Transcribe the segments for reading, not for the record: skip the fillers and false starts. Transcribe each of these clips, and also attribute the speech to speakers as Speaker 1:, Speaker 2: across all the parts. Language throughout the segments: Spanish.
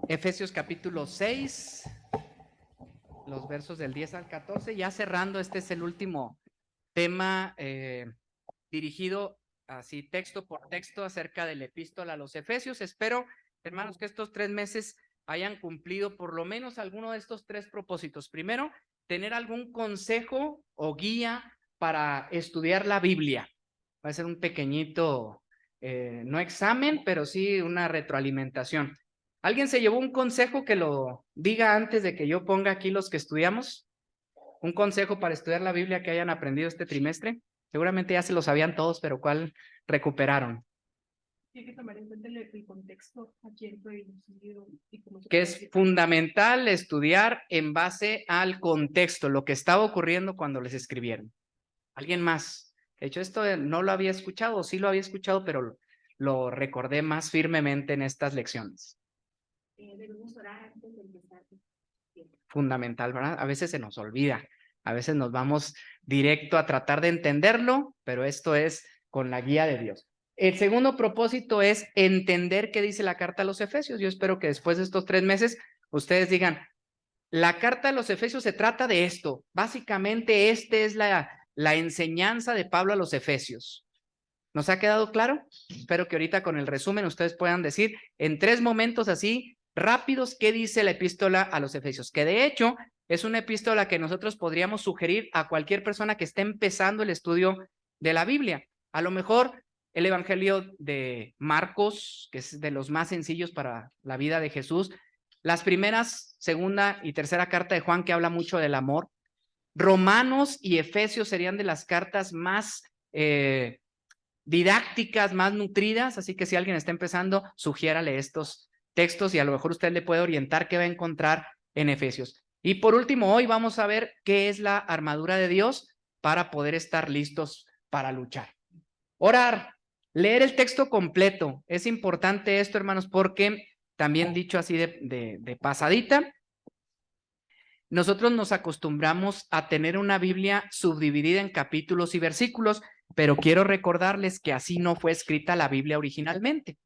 Speaker 1: Efesios capítulo 6, los versos del 10 al 14, ya cerrando, este es el último tema dirigido así texto por texto acerca de la epístola a los Efesios. Espero, hermanos, que estos 3 meses hayan cumplido por lo menos alguno de estos 3 propósitos. Primero, tener algún consejo o guía para estudiar la Biblia. Va a ser un pequeñito, no examen, pero sí una retroalimentación. ¿Alguien se llevó un consejo que lo diga antes de que yo ponga aquí los que estudiamos? ¿Un consejo para estudiar la Biblia que hayan aprendido este trimestre? Seguramente ya se lo sabían todos, pero ¿cuál recuperaron?
Speaker 2: Tiene que tomar en cuenta el contexto a quién fue dirigido y cómo se
Speaker 1: Que es fundamental estudiar en base al contexto, lo que estaba ocurriendo cuando les escribieron. ¿Alguien más? De hecho, esto no lo había escuchado, sí lo había escuchado, pero lo recordé más firmemente en estas lecciones.
Speaker 2: Debemos orar antes de empezar.
Speaker 1: Fundamental, ¿verdad? A veces se nos olvida, a veces nos vamos directo a tratar de entenderlo, pero esto es con la guía de Dios. El segundo propósito es entender qué dice la carta a los Efesios. Yo espero que después de estos 3 meses ustedes digan, la carta a los Efesios se trata de esto. Básicamente, esta es la enseñanza de Pablo a los Efesios. ¿Nos ha quedado claro? Espero que ahorita con el resumen ustedes puedan decir en 3 momentos así rápidos qué dice la epístola a los Efesios, que de hecho es una epístola que nosotros podríamos sugerir a cualquier persona que esté empezando el estudio de la Biblia. A lo mejor el Evangelio de Marcos, que es de los más sencillos para la vida de Jesús, las primeras, segunda y tercera carta de Juan, que habla mucho del amor. Romanos y Efesios serían de las cartas más didácticas, más nutridas, así que si alguien está empezando, sugiérale estos textos y a lo mejor usted le puede orientar qué va a encontrar en Efesios. Y por último, hoy vamos a ver qué es la armadura de Dios para poder estar listos para luchar. Orar, leer el texto completo. Es importante esto, hermanos, porque también dicho así de pasadita, nosotros nos acostumbramos a tener una Biblia subdividida en capítulos y versículos, pero quiero recordarles que así no fue escrita la Biblia originalmente,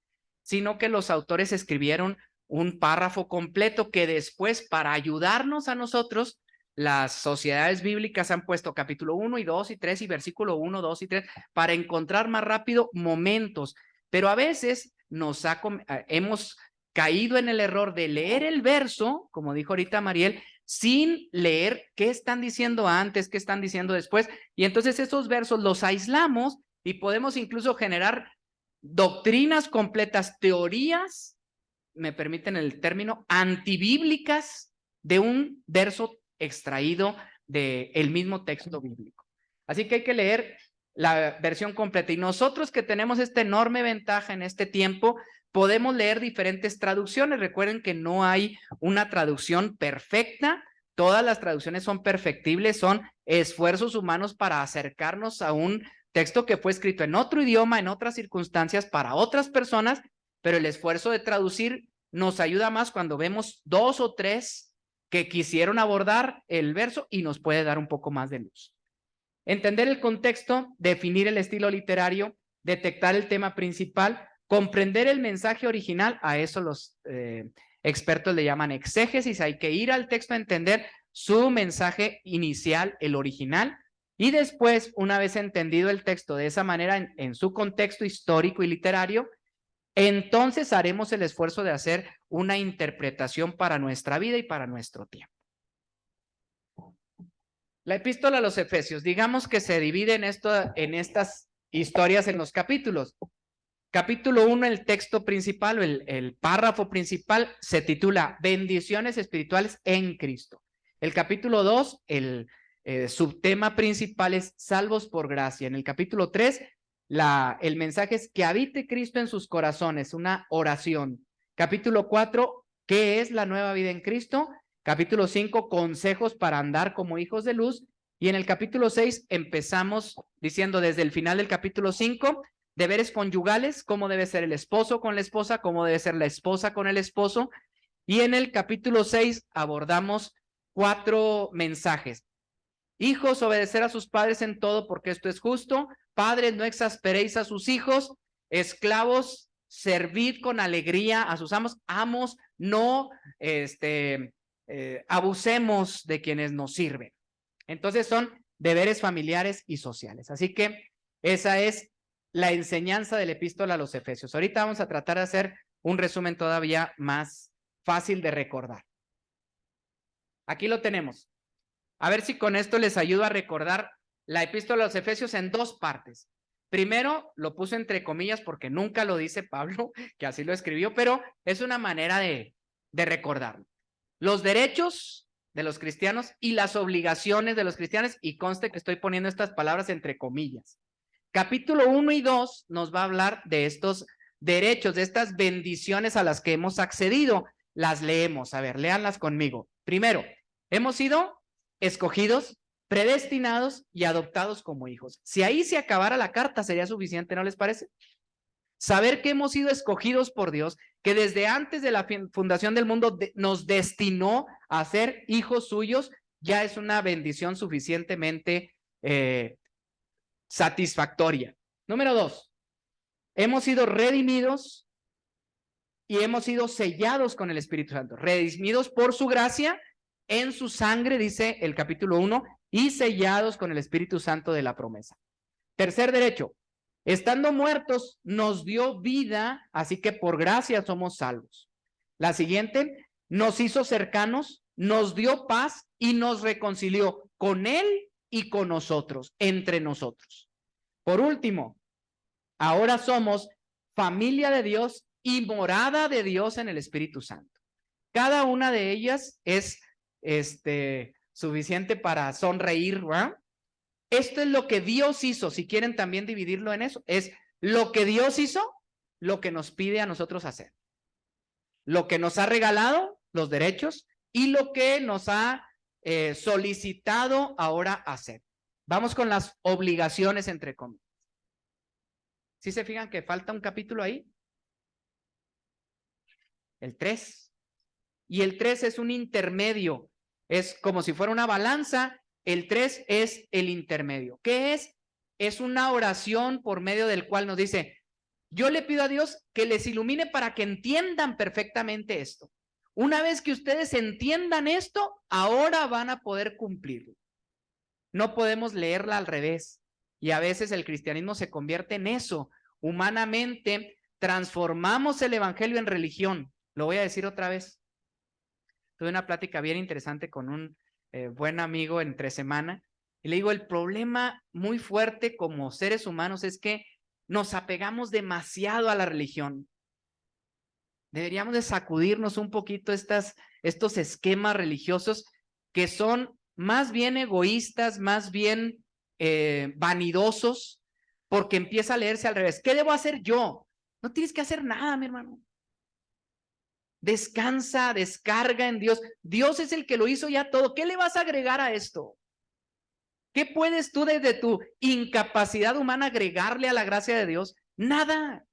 Speaker 1: sino que los autores escribieron un párrafo completo que después, para ayudarnos a nosotros, las sociedades bíblicas han puesto capítulo 1 y 2 y 3 y versículo 1, 2 y 3 para encontrar más rápido momentos, pero a veces hemos caído en el error de leer el verso, como dijo ahorita Mariel, sin leer qué están diciendo antes, qué están diciendo después, y entonces esos versos los aislamos y podemos incluso generar doctrinas completas, teorías, me permiten el término, antibíblicas de un verso extraído del mismo texto bíblico. Así que hay que leer la versión completa. Y nosotros que tenemos esta enorme ventaja en este tiempo, podemos leer diferentes traducciones. Recuerden que no hay una traducción perfecta. Todas las traducciones son perfectibles, son esfuerzos humanos para acercarnos a un texto que fue escrito en otro idioma, en otras circunstancias, para otras personas, pero el esfuerzo de traducir nos ayuda más cuando vemos 2 o 3 que quisieron abordar el verso y nos puede dar un poco más de luz. Entender el contexto, definir el estilo literario, detectar el tema principal, comprender el mensaje original, a eso los expertos le llaman exégesis, hay que ir al texto a entender su mensaje inicial, el original, y después, una vez entendido el texto de esa manera en su contexto histórico y literario, entonces haremos el esfuerzo de hacer una interpretación para nuestra vida y para nuestro tiempo. La epístola a los Efesios, digamos que se divide en estas historias en los capítulos. Capítulo 1, el texto principal o el párrafo principal se titula Bendiciones espirituales en Cristo. El capítulo 2, el subtema principal es Salvos por gracia. En el capítulo 3, el mensaje es que habite Cristo en sus corazones, una oración. Capítulo 4, ¿qué es la nueva vida en Cristo? Capítulo 5, consejos para andar como hijos de luz. Y en el capítulo 6 empezamos diciendo desde el final del capítulo 5, deberes conyugales, cómo debe ser el esposo con la esposa, cómo debe ser la esposa con el esposo. Y en el capítulo 6 abordamos 4 mensajes. Hijos, obedecer a sus padres en todo porque esto es justo. Padres, no exasperéis a sus hijos. Esclavos, servid con alegría a sus amos, no abusemos de quienes nos sirven. Entonces son deberes familiares y sociales. Así que esa es la enseñanza de la epístola a los Efesios. Ahorita vamos a tratar de hacer un resumen todavía más fácil de recordar. Aquí lo tenemos. A ver si con esto les ayudo a recordar la epístola a los Efesios en dos partes. Primero, lo puse entre comillas porque nunca lo dice Pablo, que así lo escribió, pero es una manera de recordarlo. Los derechos de los cristianos y las obligaciones de los cristianos, y conste que estoy poniendo estas palabras entre comillas. Capítulo 1 y 2 nos va a hablar de estos derechos, de estas bendiciones a las que hemos accedido. Las leemos, a ver, léanlas conmigo. Primero, hemos sido escogidos, predestinados y adoptados como hijos. Si ahí se acabara la carta sería suficiente, ¿no les parece? Saber que hemos sido escogidos por Dios, que desde antes de la fundación del mundo nos destinó a ser hijos suyos, ya es una bendición suficientemente satisfactoria. Número 2, hemos sido redimidos y hemos sido sellados con el Espíritu Santo. Redimidos por su gracia en su sangre, dice el capítulo 1, y sellados con el Espíritu Santo de la promesa. Tercer derecho, estando muertos nos dio vida, así que por gracia somos salvos. La siguiente, nos hizo cercanos, nos dio paz y nos reconcilió con Él y con nosotros, entre nosotros. Por último, ahora somos familia de Dios y morada de Dios en el Espíritu Santo. Cada una de ellas es suficiente para sonreír, ¿verdad? Esto es lo que Dios hizo. Si quieren también dividirlo en eso, es lo que Dios hizo, lo que nos pide a nosotros hacer. Lo que nos ha regalado, los derechos, y lo que nos ha solicitado ahora hacer. Vamos con las obligaciones, entre comillas. ¿Sí se fijan que falta un capítulo ahí? El 3. Y el 3 es un intermedio. Es como si fuera una balanza. El 3 es el intermedio. ¿Qué es? Es una oración por medio del cual nos dice, yo le pido a Dios que les ilumine para que entiendan perfectamente esto. Una vez que ustedes entiendan esto, ahora van a poder cumplirlo. No podemos leerla al revés. Y a veces el cristianismo se convierte en eso. Humanamente transformamos el evangelio en religión. Lo voy a decir otra vez. Tuve una plática bien interesante con un buen amigo entre semana y le digo, el problema muy fuerte como seres humanos es que nos apegamos demasiado a la religión. Deberíamos de sacudirnos un poquito estos esquemas religiosos que son más bien egoístas, más bien vanidosos, porque empieza a leerse al revés. ¿Qué debo hacer yo? No tienes que hacer nada, mi hermano. Descansa, descarga en Dios. Dios es el que lo hizo ya todo. ¿Qué le vas a agregar a esto? ¿Qué puedes tú desde tu incapacidad humana agregarle a la gracia de Dios? Nada.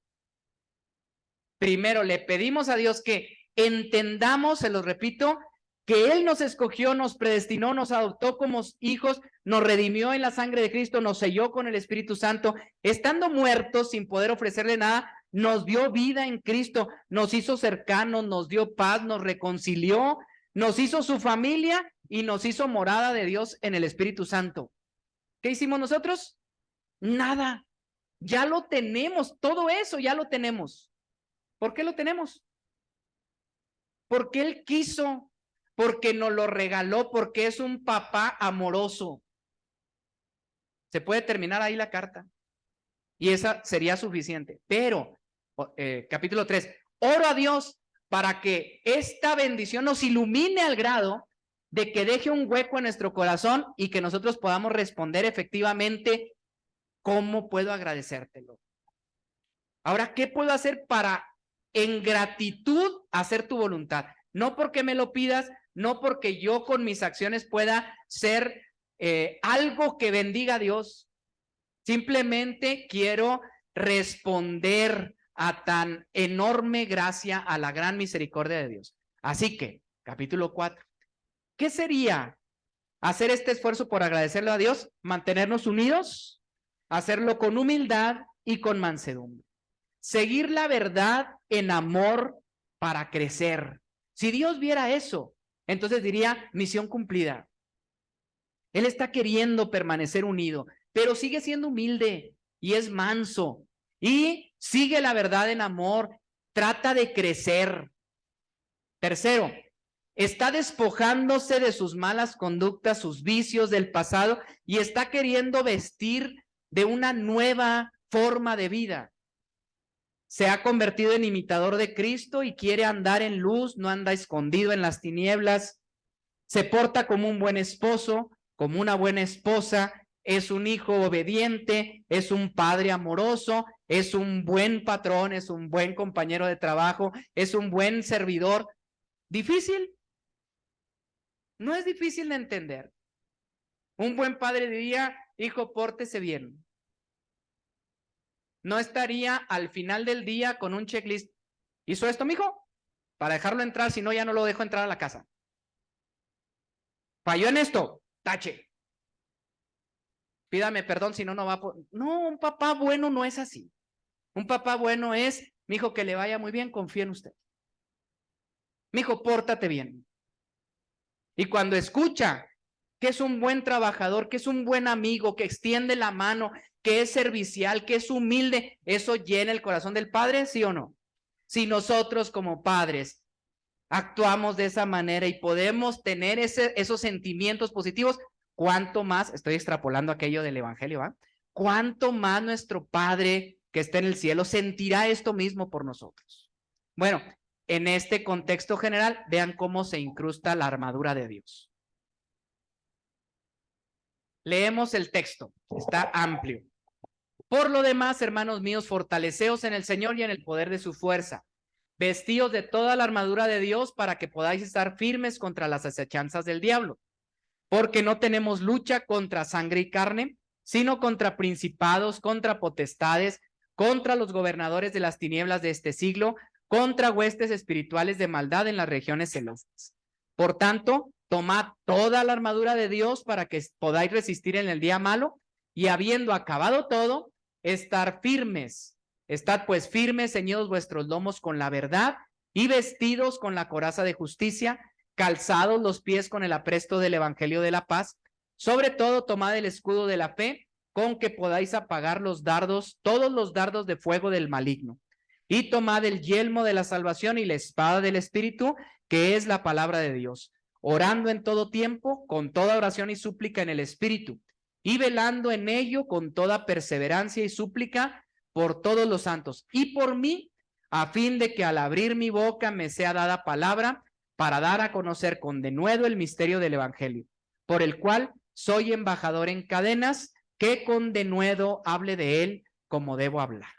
Speaker 1: Primero le pedimos a Dios que entendamos, se los repito, que Él nos escogió, nos predestinó, nos adoptó como hijos, nos redimió en la sangre de Cristo, nos selló con el Espíritu Santo, estando muertos sin poder ofrecerle nada, nos dio vida en Cristo, nos hizo cercanos, nos dio paz, nos reconcilió, nos hizo su familia y nos hizo morada de Dios en el Espíritu Santo. ¿Qué hicimos nosotros? Nada. Ya lo tenemos, todo eso ya lo tenemos. ¿Por qué lo tenemos? Porque Él quiso, porque nos lo regaló, porque es un papá amoroso. Se puede terminar ahí la carta. Y esa sería suficiente. Pero, capítulo 3, oro a Dios para que esta bendición nos ilumine al grado de que deje un hueco en nuestro corazón y que nosotros podamos responder efectivamente, ¿cómo puedo agradecértelo? Ahora, ¿qué puedo hacer para en gratitud hacer tu voluntad? No porque me lo pidas, no porque yo con mis acciones pueda ser algo que bendiga a Dios. Simplemente quiero responder a tan enorme gracia, a la gran misericordia de Dios. Así que, capítulo 4. ¿Qué sería hacer este esfuerzo por agradecerle a Dios? Mantenernos unidos, hacerlo con humildad y con mansedumbre. seguir la verdad en amor para crecer. Si Dios viera eso, entonces diría misión cumplida. Él está queriendo permanecer unido, pero sigue siendo humilde y es manso y sigue la verdad en amor, trata de crecer. Tercero, está despojándose de sus malas conductas, sus vicios del pasado y está queriendo vestir de una nueva forma de vida. Se ha convertido en imitador de Cristo y quiere andar en luz, no anda escondido en las tinieblas. Se porta como un buen esposo, como una buena esposa, es un hijo obediente, es un padre amoroso, es un buen patrón, es un buen compañero de trabajo, es un buen servidor. ¿Difícil? No es difícil de entender. Un buen padre diría, hijo, pórtese bien. No estaría al final del día con un checklist. ¿Hizo esto, mijo? Para dejarlo entrar, si no, ya no lo dejo entrar a la casa. Falló en esto, tache. Pídame perdón, si no, no va a... No, un papá bueno no es así. Un papá bueno es, mijo, que le vaya muy bien, confía en usted. Mijo, pórtate bien. Y cuando escucha que es un buen trabajador, que es un buen amigo, que extiende la mano, que es servicial, que es humilde, eso llena el corazón del padre, ¿sí o no? Si nosotros como padres actuamos de esa manera y podemos tener esos sentimientos positivos, cuánto más, estoy extrapolando aquello del evangelio, ¿va? Cuánto más nuestro Padre que está en el cielo sentirá esto mismo por nosotros. Bueno, en este contexto general, vean cómo se incrusta la armadura de Dios. Leemos el texto, está amplio. Por lo demás, hermanos míos, fortaleceos en el Señor y en el poder de su fuerza. Vestíos de toda la armadura de Dios para que podáis estar firmes contra las acechanzas del diablo. Porque no tenemos lucha contra sangre y carne, sino contra principados, contra potestades, contra los gobernadores de las tinieblas de este siglo, contra huestes espirituales de maldad en las regiones celestes. Por tanto, tomad toda la armadura de Dios para que podáis resistir en el día malo y habiendo acabado todo, estar firmes. Estad pues firmes, ceñidos vuestros lomos con la verdad y vestidos con la coraza de justicia, calzados los pies con el apresto del evangelio de la paz. Sobre todo, tomad el escudo de la fe, con que podáis apagar los dardos, todos los dardos de fuego del maligno. Y tomad el yelmo de la salvación y la espada del Espíritu, que es la palabra de Dios, orando en todo tiempo, con toda oración y súplica en el Espíritu, y velando en ello con toda perseverancia y súplica por todos los santos, y por mí, a fin de que al abrir mi boca me sea dada palabra para dar a conocer con denuedo el misterio del Evangelio, por el cual soy embajador en cadenas, que con denuedo hable de él como debo hablar.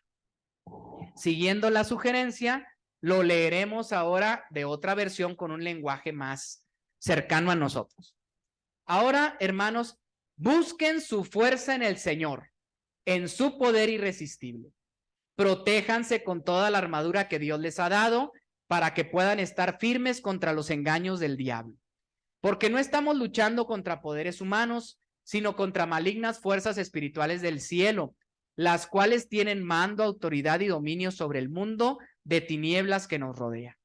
Speaker 1: Siguiendo la sugerencia, lo leeremos ahora de otra versión con un lenguaje más cercano a nosotros. Ahora, hermanos, busquen su fuerza en el Señor, en su poder irresistible. Protéjanse con toda la armadura que Dios les ha dado para que puedan estar firmes contra los engaños del diablo. Porque no estamos luchando contra poderes humanos, sino contra malignas fuerzas espirituales del cielo, las cuales tienen mando, autoridad y dominio sobre el mundo de tinieblas que nos rodea.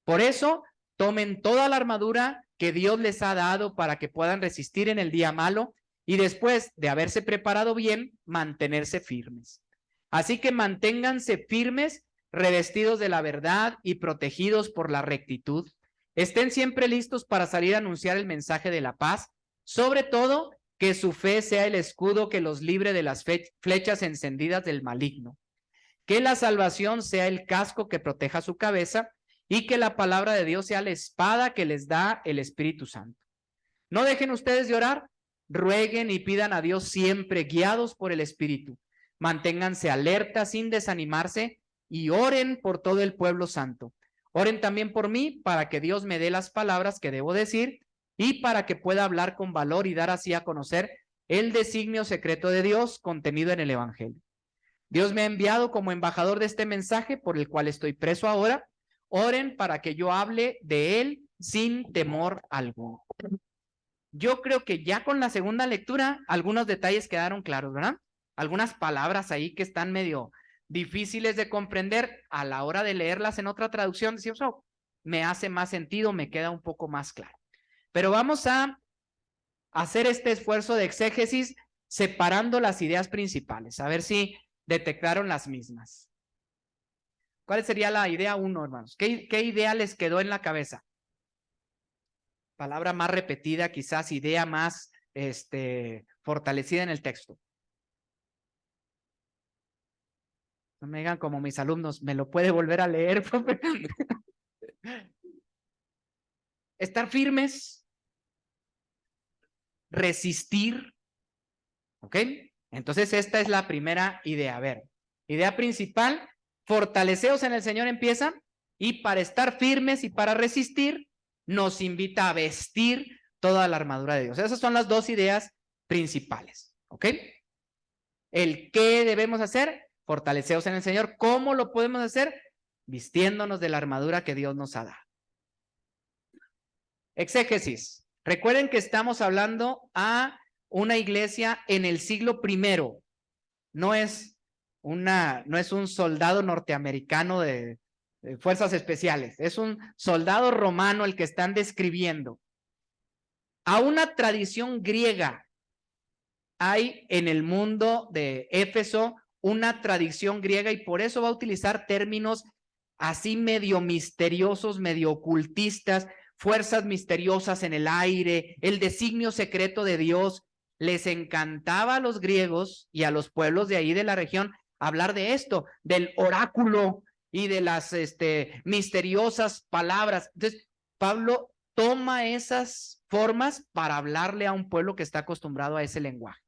Speaker 1: Por eso, tomen toda la armadura que Dios les ha dado para que puedan resistir en el día malo y después de haberse preparado bien, mantenerse firmes. Así que manténganse firmes, revestidos de la verdad y protegidos por la rectitud. Estén siempre listos para salir a anunciar el mensaje de la paz, sobre todo que su fe sea el escudo que los libre de las flechas encendidas del maligno. Que la salvación sea el casco que proteja su cabeza y que la palabra de Dios sea la espada que les da el Espíritu Santo. No dejen ustedes de orar, rueguen y pidan a Dios siempre guiados por el Espíritu. Manténganse alertas sin desanimarse y oren por todo el pueblo santo. Oren también por mí para que Dios me dé las palabras que debo decir y para que pueda hablar con valor y dar así a conocer el designio secreto de Dios contenido en el Evangelio. Dios me ha enviado como embajador de este mensaje por el cual estoy preso ahora. Oren para que yo hable de él sin temor alguno. Yo creo que ya con la segunda lectura algunos detalles quedaron claros, ¿verdad? Algunas palabras ahí que están medio difíciles de comprender, a la hora de leerlas en otra traducción, decimos, oh, me hace más sentido, me queda un poco más claro. Pero vamos a hacer este esfuerzo de exégesis separando las ideas principales, a ver si detectaron las mismas. ¿Cuál sería la idea 1, hermanos? ¿Qué idea les quedó en la cabeza? Palabra más repetida, quizás idea más fortalecida en el texto. No me digan como mis alumnos, ¿me lo puede volver a leer, profe? Estar firmes, resistir, ¿ok? Entonces esta es la primera idea. A ver, idea principal, fortaleceos en el Señor empieza, y para estar firmes y para resistir, nos invita a vestir toda la armadura de Dios. Esas son las dos ideas principales, ¿ok? El qué debemos hacer, fortaleceos en el Señor. ¿Cómo lo podemos hacer? Vistiéndonos de la armadura que Dios nos ha dado. Exégesis. Recuerden que estamos hablando a una iglesia en el siglo I. No es un soldado norteamericano de fuerzas especiales. Es un soldado romano el que están describiendo. A una tradición griega. Hay en el mundo de Éfeso una tradición griega y por eso va a utilizar términos así medio misteriosos, medio ocultistas, fuerzas misteriosas en el aire, el designio secreto de Dios. Les encantaba a los griegos y a los pueblos de ahí de la región hablar de esto, del oráculo y de las misteriosas palabras. Entonces, Pablo toma esas formas para hablarle a un pueblo que está acostumbrado a ese lenguaje.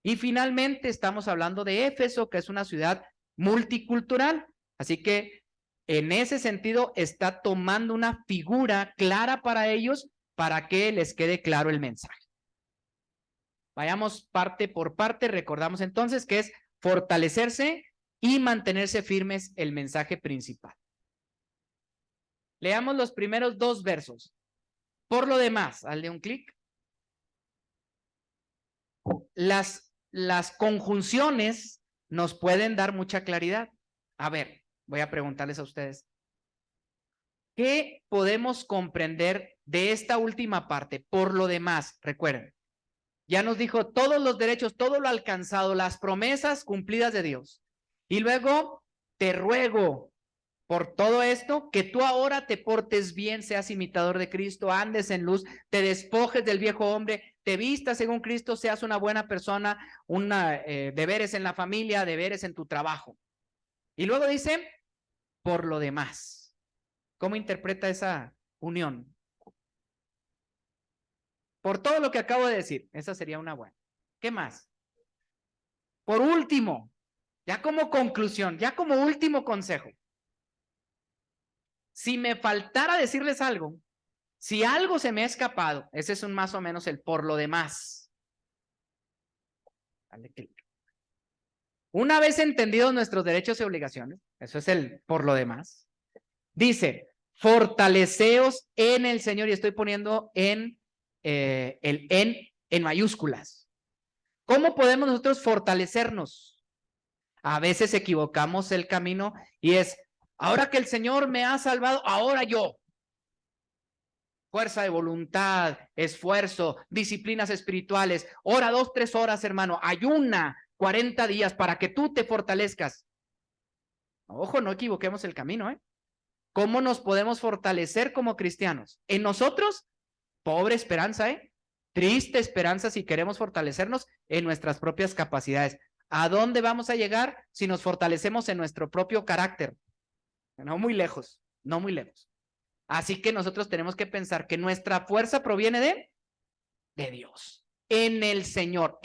Speaker 1: Y finalmente estamos hablando de Éfeso, que es una ciudad multicultural. Así que en ese sentido está tomando una figura clara para ellos para que les quede claro el mensaje. Vayamos parte por parte. Recordamos entonces que es fortalecerse y mantenerse firmes el mensaje principal. Leamos los primeros 2 versos. Por lo demás, hazle un clic. Las conjunciones nos pueden dar mucha claridad. A ver, voy a preguntarles a ustedes. ¿Qué podemos comprender de esta última parte? Por lo demás, recuerden, ya nos dijo todos los derechos, todo lo alcanzado, las promesas cumplidas de Dios. Y luego, te ruego por todo esto, que tú ahora te portes bien, seas imitador de Cristo, andes en luz, te despojes del viejo hombre, te vistas según Cristo, seas una buena persona, deberes en la familia, deberes en tu trabajo. Y luego dice, por lo demás. ¿Cómo interpreta esa unión? Por todo lo que acabo de decir, esa sería una buena. ¿Qué más? Por último, ya como conclusión, ya como último consejo. Si me faltara decirles algo, si algo se me ha escapado, ese es más o menos el por lo demás. Dale clic. Una vez entendidos nuestros derechos y obligaciones, eso es el por lo demás, dice, fortaleceos en el Señor, y estoy poniendo el en mayúsculas. ¿Cómo podemos nosotros fortalecernos? A veces equivocamos el camino y es, ahora que el Señor me ha salvado, ahora yo. Fuerza de voluntad, esfuerzo, disciplinas espirituales. Ora 2, 3 horas, hermano. Ayuna 40 días para que tú te fortalezcas. Ojo, no equivoquemos el camino, ¿eh? ¿Cómo nos podemos fortalecer como cristianos? En nosotros, pobre esperanza, ¿eh? Triste esperanza si queremos fortalecernos en nuestras propias capacidades. ¿A dónde vamos a llegar si nos fortalecemos en nuestro propio carácter? No muy lejos, no muy lejos. Así que nosotros tenemos que pensar que nuestra fuerza proviene de Dios, en el Señor,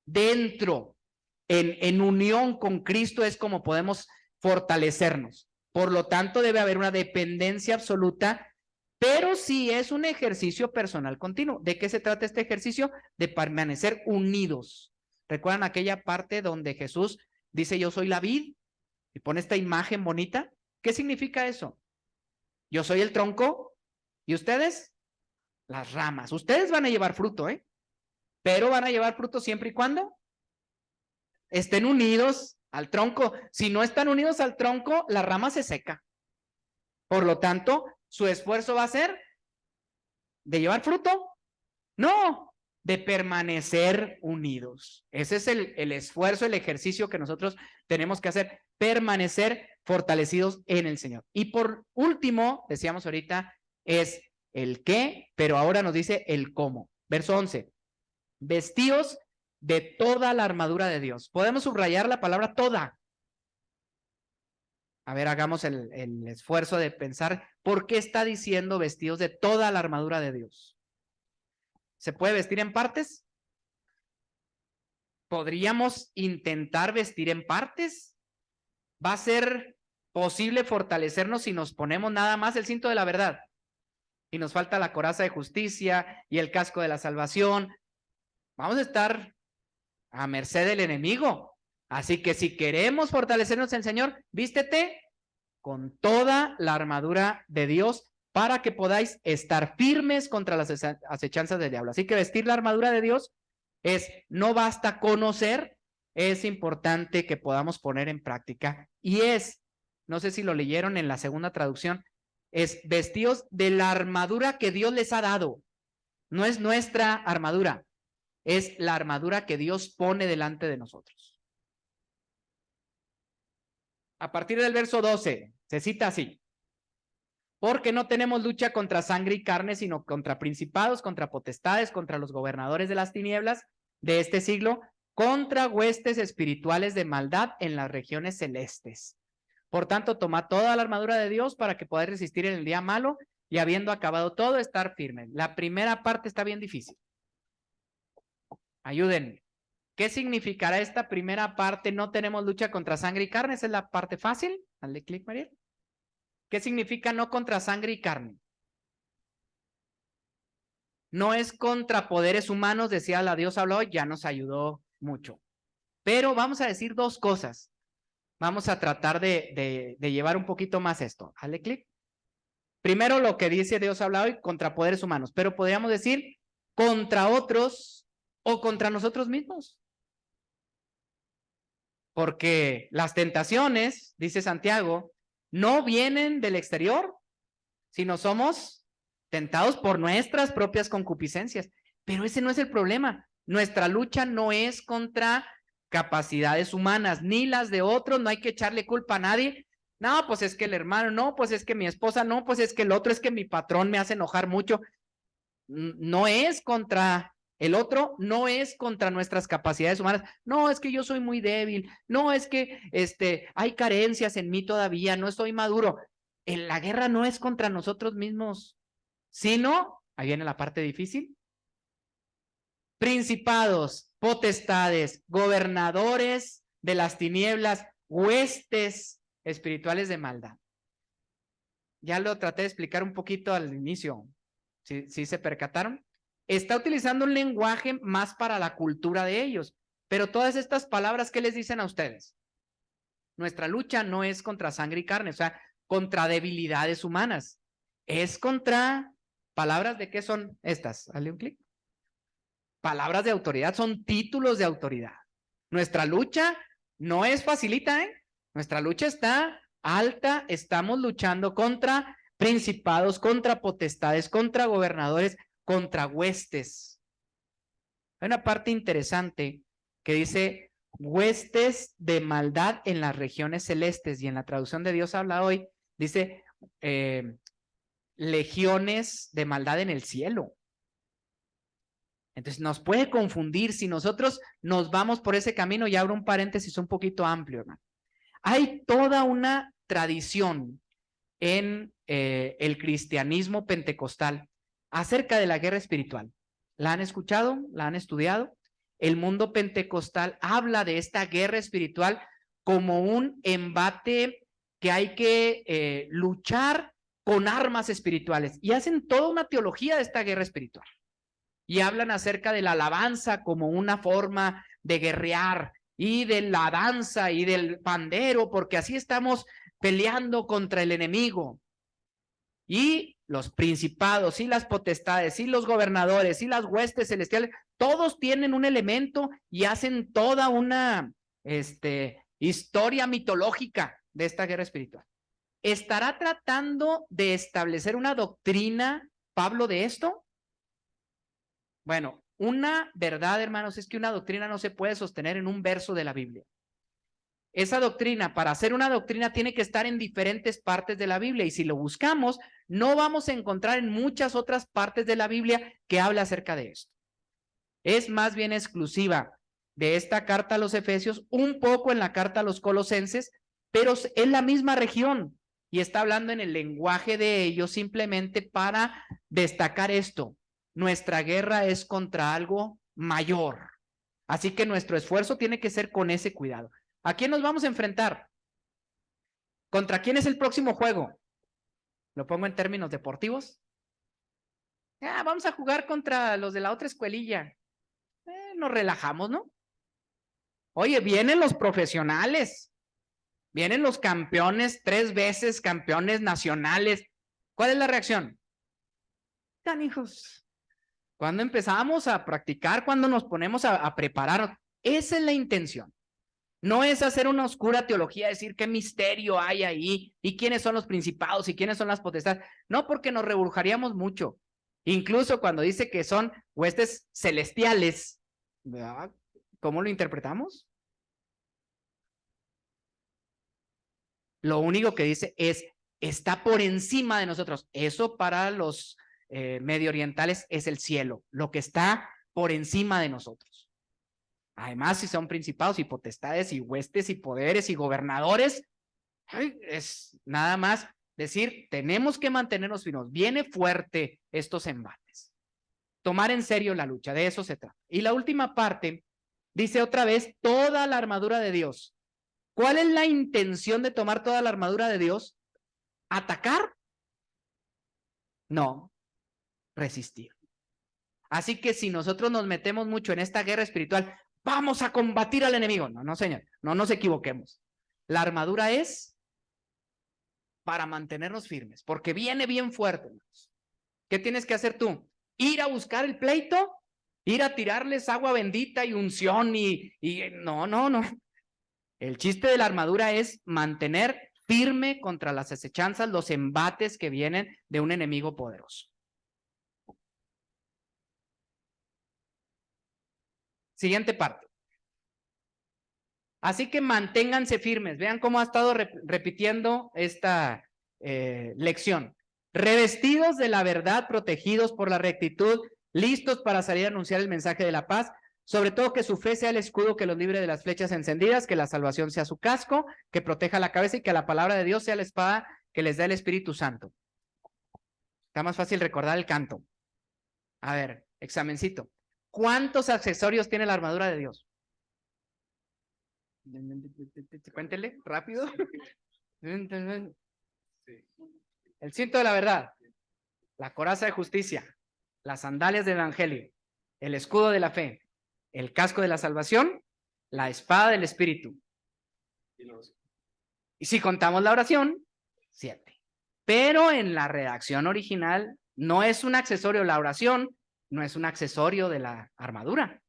Speaker 1: dentro, en unión con Cristo es como podemos fortalecernos. Por lo tanto, debe haber una dependencia absoluta, pero sí es un ejercicio personal continuo. ¿De qué se trata este ejercicio? De permanecer unidos. ¿Recuerdan aquella parte donde Jesús dice, yo soy la vid? Y pone esta imagen bonita. ¿Qué significa eso? Yo soy el tronco y ustedes las ramas. Ustedes van a llevar fruto, ¿eh? Pero van a llevar fruto siempre y cuando estén unidos al tronco. Si no están unidos al tronco, la rama se seca. Por lo tanto, su esfuerzo va a ser de llevar fruto. No, de permanecer unidos. Ese es el esfuerzo, el ejercicio que nosotros tenemos que hacer, permanecer fortalecidos en el Señor. Y por último, decíamos ahorita, es el qué, pero ahora nos dice el cómo. Verso 11, vestíos de toda la armadura de Dios. Podemos subrayar la palabra toda. A ver, hagamos el esfuerzo de pensar por qué está diciendo vestidos de toda la armadura de Dios. ¿Se puede vestir en partes? ¿Podríamos intentar vestir en partes? ¿Va a ser posible fortalecernos si nos ponemos nada más el cinto de la verdad? Y nos falta la coraza de justicia y el casco de la salvación. Vamos a estar a merced del enemigo. Así que si queremos fortalecernos en el Señor, vístete con toda la armadura de Dios para que podáis estar firmes contra las acechanzas del diablo. Así que vestir la armadura de Dios no basta conocer, es importante que podamos poner en práctica. Y no sé si lo leyeron en la segunda traducción, es vestidos de la armadura que Dios les ha dado. No es nuestra armadura, es la armadura que Dios pone delante de nosotros. A partir del verso 12, se cita así. Porque no tenemos lucha contra sangre y carne, sino contra principados, contra potestades, contra los gobernadores de las tinieblas de este siglo, contra huestes espirituales de maldad en las regiones celestes. Por tanto, tomad toda la armadura de Dios para que podáis resistir en el día malo y habiendo acabado todo, estar firmes. La primera parte está bien difícil. Ayúdenme. ¿Qué significará esta primera parte? No tenemos lucha contra sangre y carne. Esa es la parte fácil. Dale clic, María. ¿Qué significa no contra sangre y carne? No es contra poderes humanos, decía la Dios habló, ya nos ayudó mucho. Pero vamos a decir dos cosas. Vamos a tratar de llevar un poquito más esto. Dale clic. Primero lo que dice Dios hablado y contra poderes humanos, pero podríamos decir contra otros o contra nosotros mismos. Porque las tentaciones, dice Santiago, no vienen del exterior, sino somos tentados por nuestras propias concupiscencias. Pero ese no es el problema. Nuestra lucha no es contra capacidades humanas, ni las de otros, no hay que echarle culpa a nadie. No, pues es que el hermano, no, pues es que mi esposa, no, pues es que el otro, es que mi patrón me hace enojar mucho. No es contra el otro, no es contra nuestras capacidades humanas. No, es que yo soy muy débil. No, es que hay carencias en mí todavía, no estoy maduro. La guerra no es contra nosotros mismos, sino, ahí viene la parte difícil, principados, potestades, gobernadores de las tinieblas, huestes espirituales de maldad. Ya lo traté de explicar un poquito al inicio. ¿Sí se percataron? Está utilizando un lenguaje más para la cultura de ellos, pero todas estas palabras, ¿qué les dicen a ustedes? Nuestra lucha no es contra sangre y carne, o sea, contra debilidades humanas. Es contra palabras de qué son estas. Dale un clic. Palabras de autoridad, son títulos de autoridad. Nuestra lucha no es facilita, ¿eh? Nuestra lucha está alta, estamos luchando contra principados, contra potestades, contra gobernadores, contra huestes. Hay una parte interesante que dice huestes de maldad en las regiones celestes, y en la traducción de Dios habla hoy, dice legiones de maldad en el cielo. Entonces nos puede confundir si nosotros nos vamos por ese camino. Y abro un paréntesis un poquito amplio, hermano. Hay toda una tradición en el cristianismo pentecostal acerca de la guerra espiritual. ¿La han escuchado? ¿La han estudiado? El mundo pentecostal habla de esta guerra espiritual como un embate que hay que luchar con armas espirituales, y hacen toda una teología de esta guerra espiritual. Y hablan acerca de la alabanza como una forma de guerrear, y de la danza y del pandero, porque así estamos peleando contra el enemigo. Y los principados y las potestades y los gobernadores y las huestes celestiales, todos tienen un elemento y hacen toda una historia mitológica de esta guerra espiritual. ¿Estará tratando de establecer una doctrina, Pablo, de esto? Bueno, una verdad, hermanos, es que una doctrina no se puede sostener en un verso de la Biblia. Esa doctrina, para hacer una doctrina, tiene que estar en diferentes partes de la Biblia, y si lo buscamos, no vamos a encontrar en muchas otras partes de la Biblia que habla acerca de esto. Es más bien exclusiva de esta carta a los Efesios, un poco en la carta a los Colosenses, pero es la misma región y está hablando en el lenguaje de ellos simplemente para destacar esto. Nuestra guerra es contra algo mayor, así que nuestro esfuerzo tiene que ser con ese cuidado. ¿A quién nos vamos a enfrentar? ¿Contra quién es el próximo juego? ¿Lo pongo en términos deportivos? Vamos a jugar contra los de la otra escuelilla. Nos relajamos, ¿no? Oye, vienen los profesionales, vienen los campeones, 3 veces campeones nacionales. ¿Cuál es la reacción? Canijos. ¿Cuándo empezamos a practicar? ¿Cuándo nos ponemos a prepararnos? Esa es la intención. No es hacer una oscura teología, decir qué misterio hay ahí y quiénes son los principados y quiénes son las potestades. No, porque nos reburjaríamos mucho. Incluso cuando dice que son huestes celestiales, ¿verdad? ¿Cómo lo interpretamos? Lo único que dice es, está por encima de nosotros. Eso para los medio orientales es el cielo, lo que está por encima de nosotros. Además, si son principados y potestades y huestes y poderes y gobernadores, es nada más decir, tenemos que mantenernos firmes. Viene fuerte estos embates. Tomar en serio la lucha, de eso se trata. Y la última parte dice otra vez, toda la armadura de Dios. ¿Cuál es la intención de tomar toda la armadura de Dios? ¿Atacar? No, resistir. Así que si nosotros nos metemos mucho en esta guerra espiritual, vamos a combatir al enemigo. No, no, señor, no nos equivoquemos. La armadura es para mantenernos firmes, porque viene bien fuerte. ¿Qué tienes que hacer tú? Ir a buscar el pleito, ir a tirarles agua bendita y unción y no, no, no. El chiste de la armadura es mantener firme contra las acechanzas, los embates que vienen de un enemigo poderoso. Siguiente parte. Así que manténganse firmes. Vean cómo ha estado repitiendo esta lección. Revestidos de la verdad, protegidos por la rectitud, listos para salir a anunciar el mensaje de la paz. Sobre todo que su fe sea el escudo que los libre de las flechas encendidas, que la salvación sea su casco, que proteja la cabeza y que la palabra de Dios sea la espada que les da el Espíritu Santo. Está más fácil recordar el canto. A ver, examencito. ¿Cuántos accesorios tiene la armadura de Dios? Cuéntele, rápido. El cinto de la verdad, la coraza de justicia, las sandalias del evangelio, el escudo de la fe, el casco de la salvación, la espada del Espíritu. Y si contamos la oración, 7. Pero en la redacción original no es un accesorio, la oración no es un accesorio de la armadura.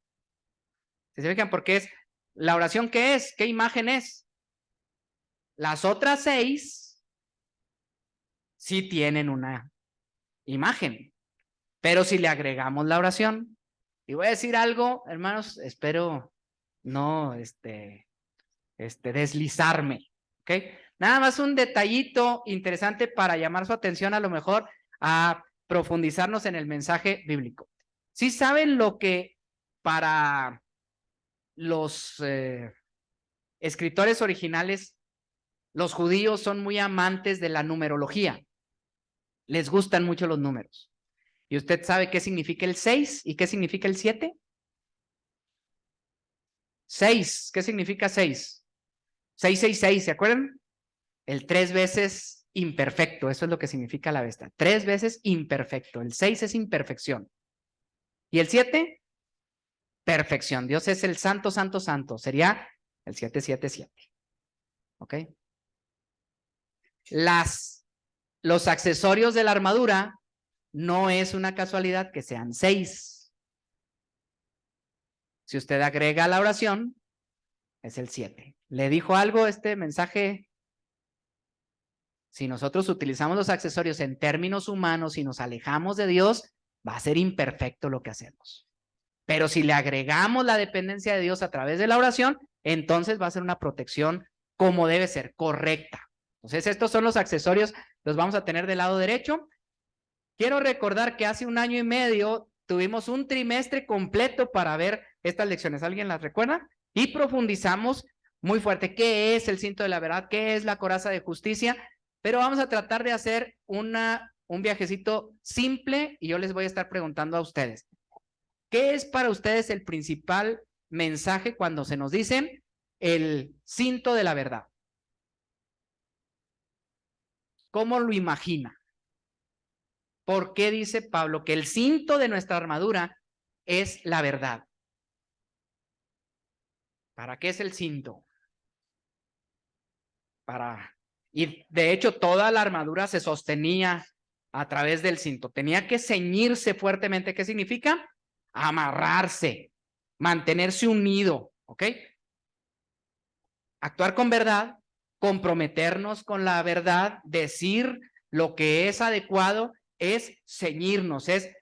Speaker 1: ¿Se fijan? Porque es la oración, ¿qué es? ¿Qué imagen es? Las otras 6 sí tienen una imagen, pero si le agregamos la oración, y voy a decir algo, hermanos, espero no deslizarme, ¿ok? Nada más un detallito interesante para llamar su atención a lo mejor a profundizarnos en el mensaje bíblico. ¿Sí saben lo que para los escritores originales, los judíos son muy amantes de la numerología? Les gustan mucho los números. ¿Y usted sabe qué significa el 6 y qué significa el 7? 6, ¿qué significa 6? 666, ¿se acuerdan? El 3 veces imperfecto, eso es lo que significa la bestia. 3 veces imperfecto, el 6 es imperfección. ¿Y el 7? Perfección. Dios es el santo, santo, santo. Sería el 777. ¿Ok? Los accesorios de la armadura no es una casualidad que sean 6. Si usted agrega la oración, es el 7. ¿Le dijo algo este mensaje? Si nosotros utilizamos los accesorios en términos humanos y nos alejamos de Dios, va a ser imperfecto lo que hacemos. Pero si le agregamos la dependencia de Dios a través de la oración, entonces va a ser una protección como debe ser, correcta. Entonces, estos son los accesorios, los vamos a tener del lado derecho. Quiero recordar que hace 1 año y medio tuvimos un trimestre completo para ver estas lecciones. ¿Alguien las recuerda? Y profundizamos muy fuerte. ¿Qué es el cinto de la verdad? ¿Qué es la coraza de justicia? Pero vamos a tratar de hacer un viajecito simple y yo les voy a estar preguntando a ustedes. ¿Qué es para ustedes el principal mensaje cuando se nos dice el cinto de la verdad? ¿Cómo lo imagina? ¿Por qué dice Pablo que el cinto de nuestra armadura es la verdad? ¿Para qué es el cinto? Y de hecho toda la armadura se sostenía a través del cinto. Tenía que ceñirse fuertemente. ¿Qué significa? Amarrarse, mantenerse unido, ¿ok? Actuar con verdad, comprometernos con la verdad, decir lo que es adecuado, es ceñirnos, es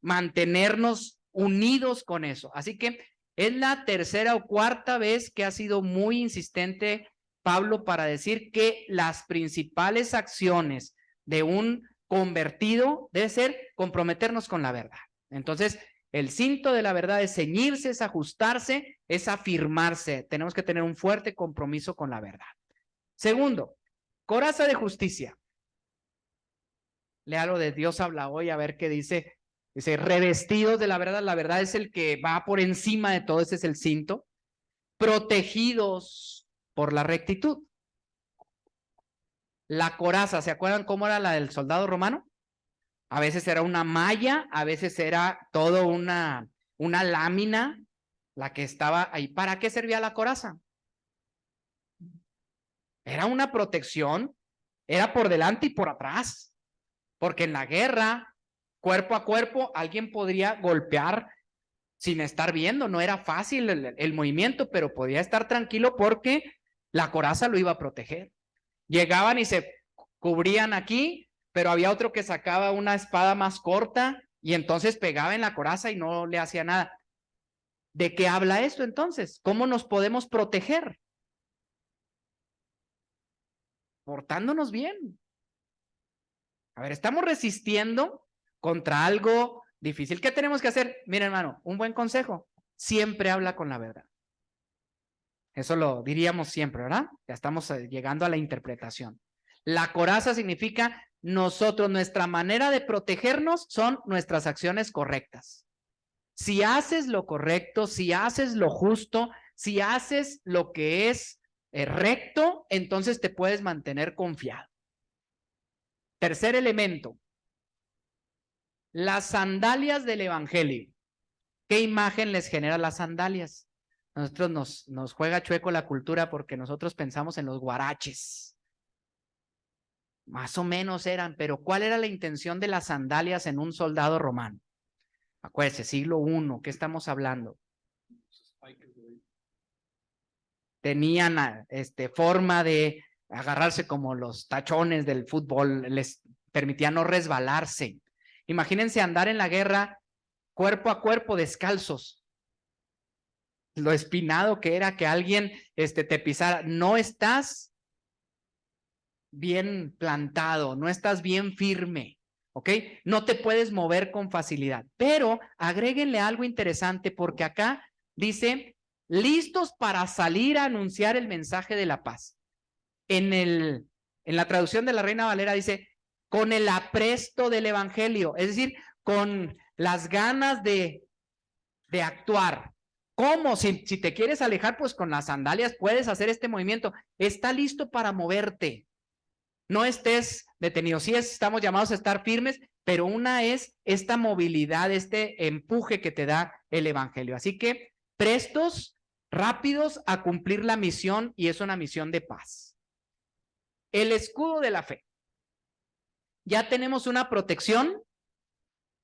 Speaker 1: mantenernos unidos con eso. Así que es la 3ª o 4ª vez que ha sido muy insistente Pablo para decir que las principales acciones de un convertido debe ser comprometernos con la verdad. Entonces, el cinto de la verdad es ceñirse, es ajustarse, es afirmarse. Tenemos que tener un fuerte compromiso con la verdad. Segundo, coraza de justicia. Lea lo de Dios habla hoy, a ver qué dice. Dice, revestidos de la verdad es el que va por encima de todo, ese es el cinto. Protegidos por la rectitud. La coraza, ¿se acuerdan cómo era la del soldado romano? A veces era una malla, a veces era todo una lámina, la que estaba ahí. ¿Para qué servía la coraza? Era una protección, era por delante y por atrás, porque en la guerra, cuerpo a cuerpo, alguien podría golpear sin estar viendo, no era fácil el movimiento, pero podía estar tranquilo porque la coraza lo iba a proteger. Llegaban y se cubrían aquí, pero había otro que sacaba una espada más corta y entonces pegaba en la coraza y no le hacía nada. ¿De qué habla esto entonces? ¿Cómo nos podemos proteger? Portándonos bien. A ver, estamos resistiendo contra algo difícil. ¿Qué tenemos que hacer? Mira, hermano, un buen consejo. Siempre habla con la verdad. Eso lo diríamos siempre, ¿verdad? Ya estamos llegando a la interpretación. La coraza significa nosotros, nuestra manera de protegernos son nuestras acciones correctas. Si haces lo correcto, si haces lo justo, si haces lo que es recto, entonces te puedes mantener confiado. Tercer elemento, las sandalias del evangelio. ¿Qué imagen les genera las sandalias? Nosotros nos juega chueco la cultura porque nosotros pensamos en los guaraches. Más o menos eran, pero ¿cuál era la intención de las sandalias en un soldado romano? Acuérdense, siglo I, ¿qué estamos hablando? Tenían forma de agarrarse como los tachones del fútbol, les permitía no resbalarse. Imagínense andar en la guerra cuerpo a cuerpo descalzos. Lo espinado que era que alguien te pisara. No estás bien plantado, no estás bien firme, ¿ok? No te puedes mover con facilidad. Pero agréguenle algo interesante porque acá dice, listos para salir a anunciar el mensaje de la paz. En la traducción de la Reina Valera dice, con el apresto del evangelio, es decir, con las ganas de actuar. ¿Cómo? Si te quieres alejar, pues con las sandalias puedes hacer este movimiento. Está listo para moverte. No estés detenido. Sí estamos llamados a estar firmes, pero una es esta movilidad, este empuje que te da el evangelio. Así que prestos, rápidos a cumplir la misión, y es una misión de paz. El escudo de la fe. Ya tenemos una protección,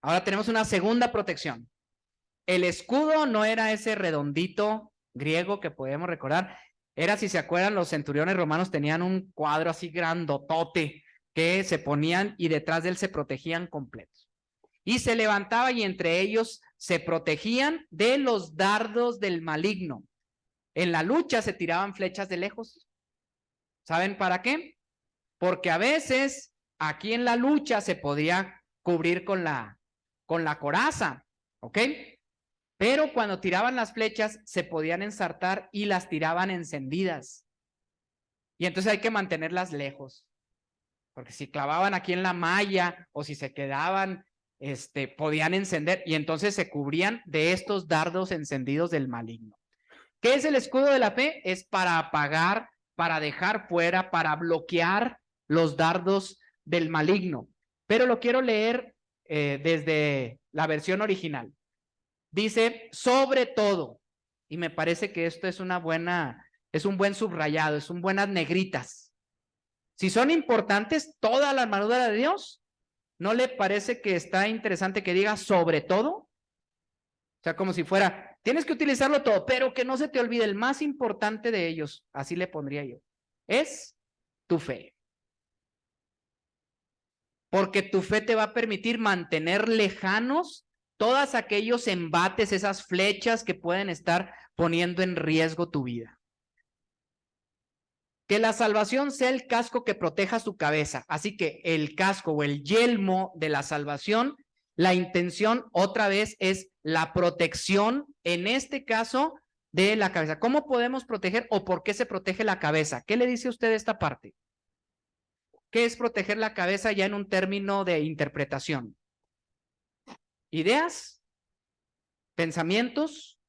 Speaker 1: ahora tenemos una segunda protección. El escudo no era ese redondito griego que podemos recordar. Era, si se acuerdan, los centuriones romanos tenían un cuadro así grandotote que se ponían y detrás de él se protegían completos. Y se levantaba y entre ellos se protegían de los dardos del maligno. En la lucha se tiraban flechas de lejos. ¿Saben para qué? Porque a veces aquí en la lucha se podía cubrir con la coraza, ¿ok? Pero cuando tiraban las flechas se podían ensartar y las tiraban encendidas. Y entonces hay que mantenerlas lejos. Porque si clavaban aquí en la malla o si se quedaban, podían encender y entonces se cubrían de estos dardos encendidos del maligno. ¿Qué es el escudo de la fe? Es para apagar, para dejar fuera, para bloquear los dardos del maligno. Pero lo quiero leer desde la versión original. Dice, sobre todo, y me parece que esto es un buen subrayado, es un buenas negritas. Si son importantes, toda la armadura de Dios, ¿no le parece que está interesante que diga sobre todo? O sea, como si fuera, tienes que utilizarlo todo, pero que no se te olvide el más importante de ellos, así le pondría yo, es tu fe. Porque tu fe te va a permitir mantener lejanos todos aquellos embates, esas flechas que pueden estar poniendo en riesgo tu vida. Que la salvación sea el casco que proteja su cabeza. Así que el casco o el yelmo de la salvación, la intención otra vez es la protección, en este caso, de la cabeza. ¿Cómo podemos proteger o por qué se protege la cabeza? ¿Qué le dice usted de esta parte? ¿Qué es proteger la cabeza ya en un término de interpretación? ¿Ideas? ¿Pensamientos?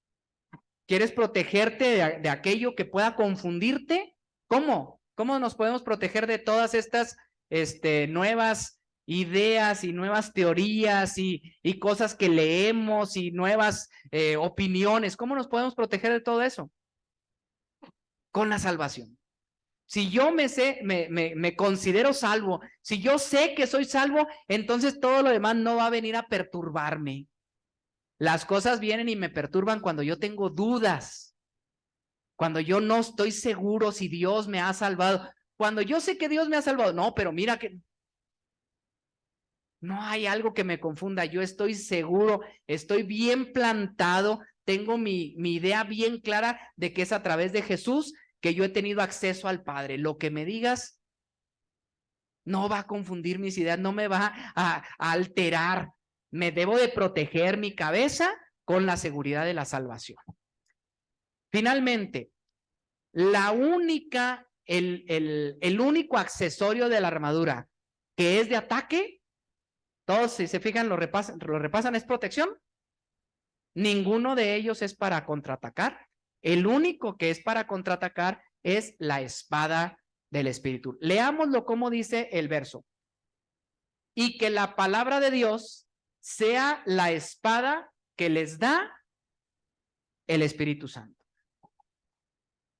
Speaker 1: ¿Quieres protegerte de aquello que pueda confundirte? ¿Cómo? ¿Cómo nos podemos proteger de todas estas nuevas ideas y nuevas teorías y cosas que leemos y nuevas opiniones? ¿Cómo nos podemos proteger de todo eso? Con la salvación. Si yo me considero salvo, si yo sé que soy salvo, entonces todo lo demás no va a venir a perturbarme. Las cosas vienen y me perturban cuando yo tengo dudas, cuando yo no estoy seguro si Dios me ha salvado, cuando yo sé que Dios me ha salvado, no, pero mira que no hay algo que me confunda, yo estoy seguro, estoy bien plantado, tengo mi idea bien clara de que es a través de Jesús que yo he tenido acceso al Padre. Lo que me digas no va a confundir mis ideas, no me va a alterar. Me debo de proteger mi cabeza con la seguridad de la salvación. Finalmente, el único accesorio de la armadura que es de ataque, todos si se fijan lo repasan, es protección. Ninguno de ellos es para contraatacar. El único que es para contraatacar es la espada del Espíritu. Leámoslo como dice el verso. Y que la palabra de Dios sea la espada que les da el Espíritu Santo.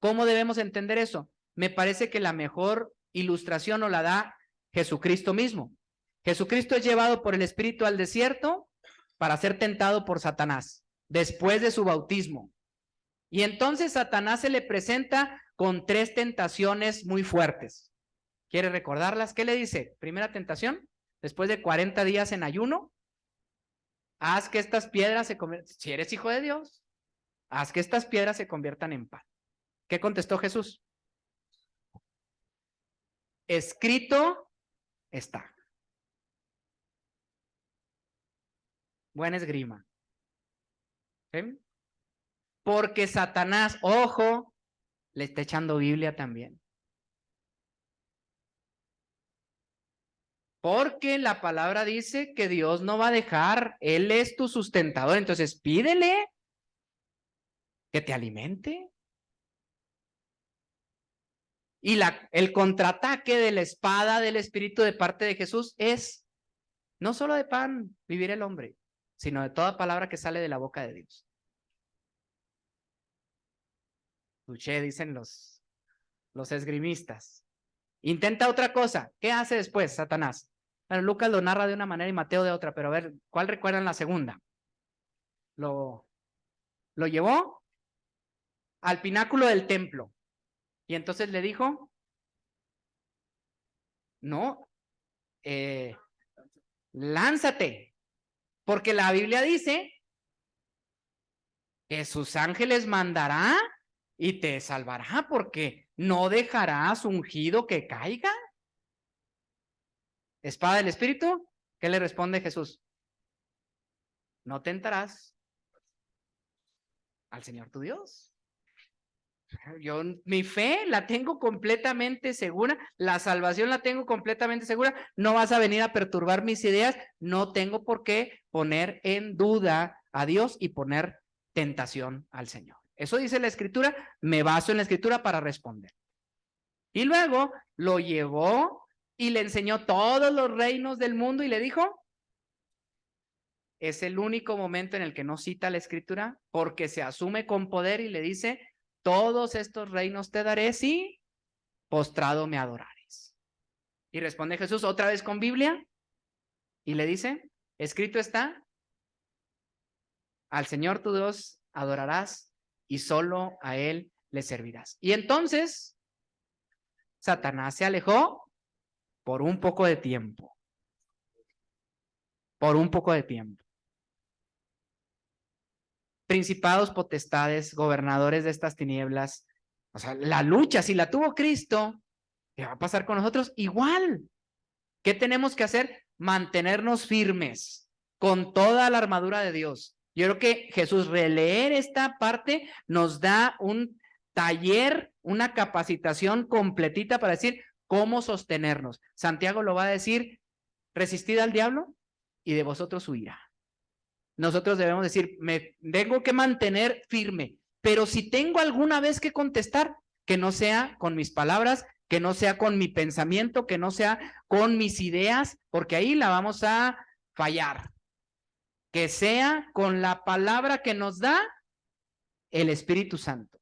Speaker 1: ¿Cómo debemos entender eso? Me parece que la mejor ilustración nos la da Jesucristo mismo. Jesucristo es llevado por el Espíritu al desierto para ser tentado por Satanás, después de su bautismo. Y entonces Satanás se le presenta con 3 tentaciones muy fuertes. ¿Quiere recordarlas? ¿Qué le dice? Primera tentación, después de 40 días en ayuno, haz que estas piedras se conviertan, si eres hijo de Dios, haz que estas piedras se conviertan en pan. ¿Qué contestó Jesús? Escrito está. Buena esgrima. ¿Sí? Porque Satanás, ojo, le está echando Biblia también. Porque la palabra dice que Dios no va a dejar, Él es tu sustentador, entonces pídele que te alimente. Y el contraataque de la espada del Espíritu de parte de Jesús es no solo de pan vivir el hombre, sino de toda palabra que sale de la boca de Dios. Escuché, dicen los esgrimistas. Intenta otra cosa. ¿Qué hace después Satanás? Bueno, Lucas lo narra de una manera y Mateo de otra, pero a ver, ¿cuál recuerdan la segunda? Lo llevó al pináculo del templo. Y entonces le dijo, no, lánzate, porque la Biblia dice que sus ángeles mandará y te salvará, porque no dejará a su ungido que caiga. Espada del Espíritu, ¿qué le responde Jesús? No tentarás al Señor tu Dios. Yo mi fe la tengo completamente segura, la salvación la tengo completamente segura, no vas a venir a perturbar mis ideas, no tengo por qué poner en duda a Dios y poner tentación al Señor. Eso dice la Escritura, me baso en la Escritura para responder. Y luego lo llevó y le enseñó todos los reinos del mundo y le dijo, es el único momento en el que no cita la Escritura porque se asume con poder y le dice, todos estos reinos te daré si postrado me adorares. Y responde Jesús otra vez con Biblia y le dice, escrito está, al Señor tu Dios adorarás y solo a Él le servirás. Y entonces Satanás se alejó por un poco de tiempo. Por un poco de tiempo. Principados, potestades, gobernadores de estas tinieblas. O sea, la lucha, si la tuvo Cristo, ¿qué va a pasar con nosotros? Igual. ¿Qué tenemos que hacer? Mantenernos firmes con toda la armadura de Dios. Yo creo que Jesús, releer esta parte nos da un taller, una capacitación completita para decir cómo sostenernos. Santiago lo va a decir, resistid al diablo y de vosotros huirá. Nosotros debemos decir, me tengo que mantener firme, pero si tengo alguna vez que contestar, que no sea con mis palabras, que no sea con mi pensamiento, que no sea con mis ideas, porque ahí la vamos a fallar. Que sea con la palabra que nos da el Espíritu Santo.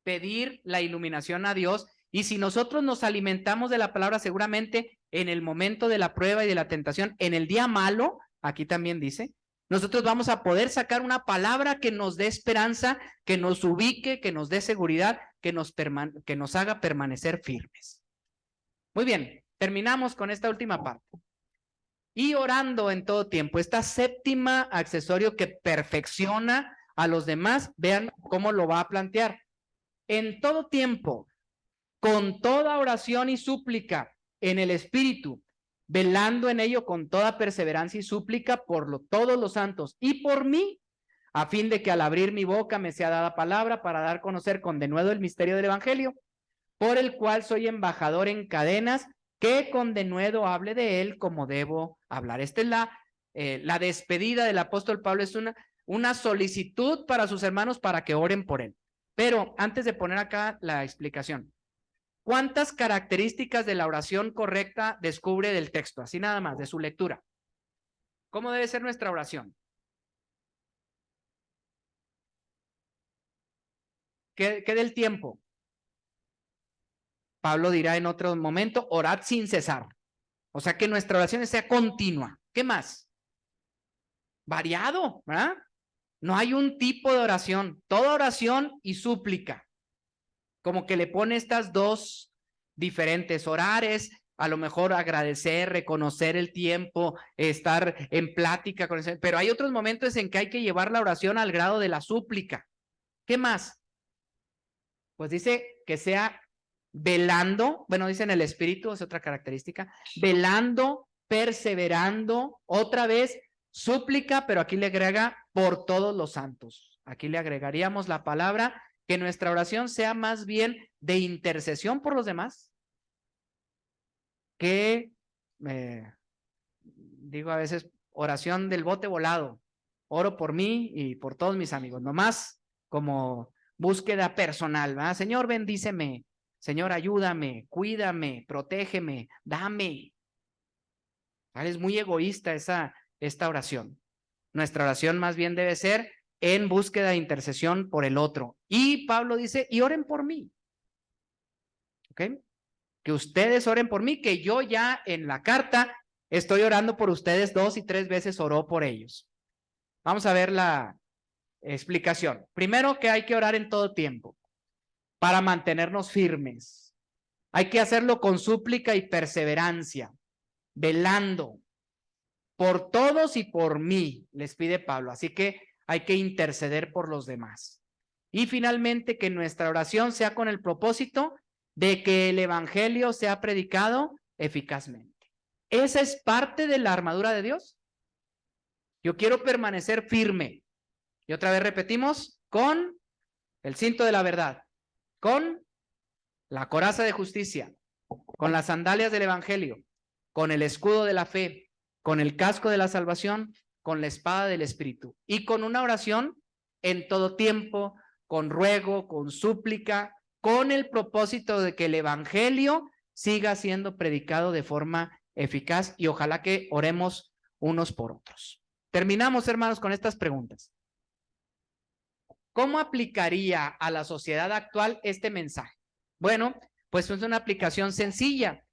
Speaker 1: Pedir la iluminación a Dios, y si nosotros nos alimentamos de la palabra, seguramente en el momento de la prueba y de la tentación, en el día malo, aquí también dice, nosotros vamos a poder sacar una palabra que nos dé esperanza, que nos ubique, que nos dé seguridad, que nos haga permanecer firmes. Muy bien, terminamos con esta última parte. Y orando en todo tiempo, esta séptima accesorio que perfecciona a los demás, vean cómo lo va a plantear. En todo tiempo, con toda oración y súplica en el Espíritu, velando en ello con toda perseverancia y súplica por todos los santos y por mí, a fin de que al abrir mi boca me sea dada palabra para dar a conocer con denuedo el misterio del Evangelio, por el cual soy embajador en cadenas, que con denuedo hable de él como debo hablar. Esta es la despedida del apóstol Pablo, es una solicitud para sus hermanos para que oren por él. Pero antes de poner acá la explicación, ¿cuántas características de la oración correcta descubre del texto? Así nada más, de su lectura. ¿Cómo debe ser nuestra oración? ¿Qué del tiempo? Pablo dirá en otro momento, orad sin cesar. O sea, que nuestra oración sea continua. ¿Qué más? Variado, ¿verdad? No hay un tipo de oración. Toda oración y súplica. Como que le pone estas dos diferentes. Orar es a lo mejor agradecer, reconocer el tiempo, estar en plática con el... Pero hay otros momentos en que hay que llevar la oración al grado de la súplica. ¿Qué más? Pues dice que sea velando, bueno, dice en el Espíritu, es otra característica, velando, perseverando, otra vez, súplica, pero aquí le agrega por todos los santos. Aquí le agregaríamos la palabra, que nuestra oración sea más bien de intercesión por los demás, que, digo a veces, oración del bote volado, oro por mí y por todos mis amigos, nomás como búsqueda personal, ¿verdad? Señor, bendíceme, Señor, ayúdame, cuídame, protégeme, dame. Es muy egoísta esta oración. Nuestra oración más bien debe ser en búsqueda de intercesión por el otro. Y Pablo dice, y oren por mí. ¿Ok? Que ustedes oren por mí, que yo ya en la carta estoy orando por ustedes 2 y 3 veces oró por ellos. Vamos a ver la explicación. Primero, que hay que orar en todo tiempo. para mantenernos firmes. Hay que hacerlo con súplica y perseverancia, velando por todos y por mí, les pide Pablo. Así que hay que interceder por los demás. Y finalmente, que nuestra oración sea con el propósito de que el evangelio sea predicado eficazmente. Esa es parte de la armadura de Dios. Yo quiero permanecer firme. Y otra vez repetimos, con el cinto de la verdad, con la coraza de justicia, con las sandalias del evangelio, con el escudo de la fe, con el casco de la salvación, con la espada del espíritu y con una oración en todo tiempo, con ruego, con súplica, con el propósito de que el evangelio siga siendo predicado de forma eficaz y ojalá que oremos unos por otros. Terminamos, hermanos, con estas preguntas. ¿Cómo aplicaría a la sociedad actual este mensaje? Bueno, pues es una aplicación sencilla.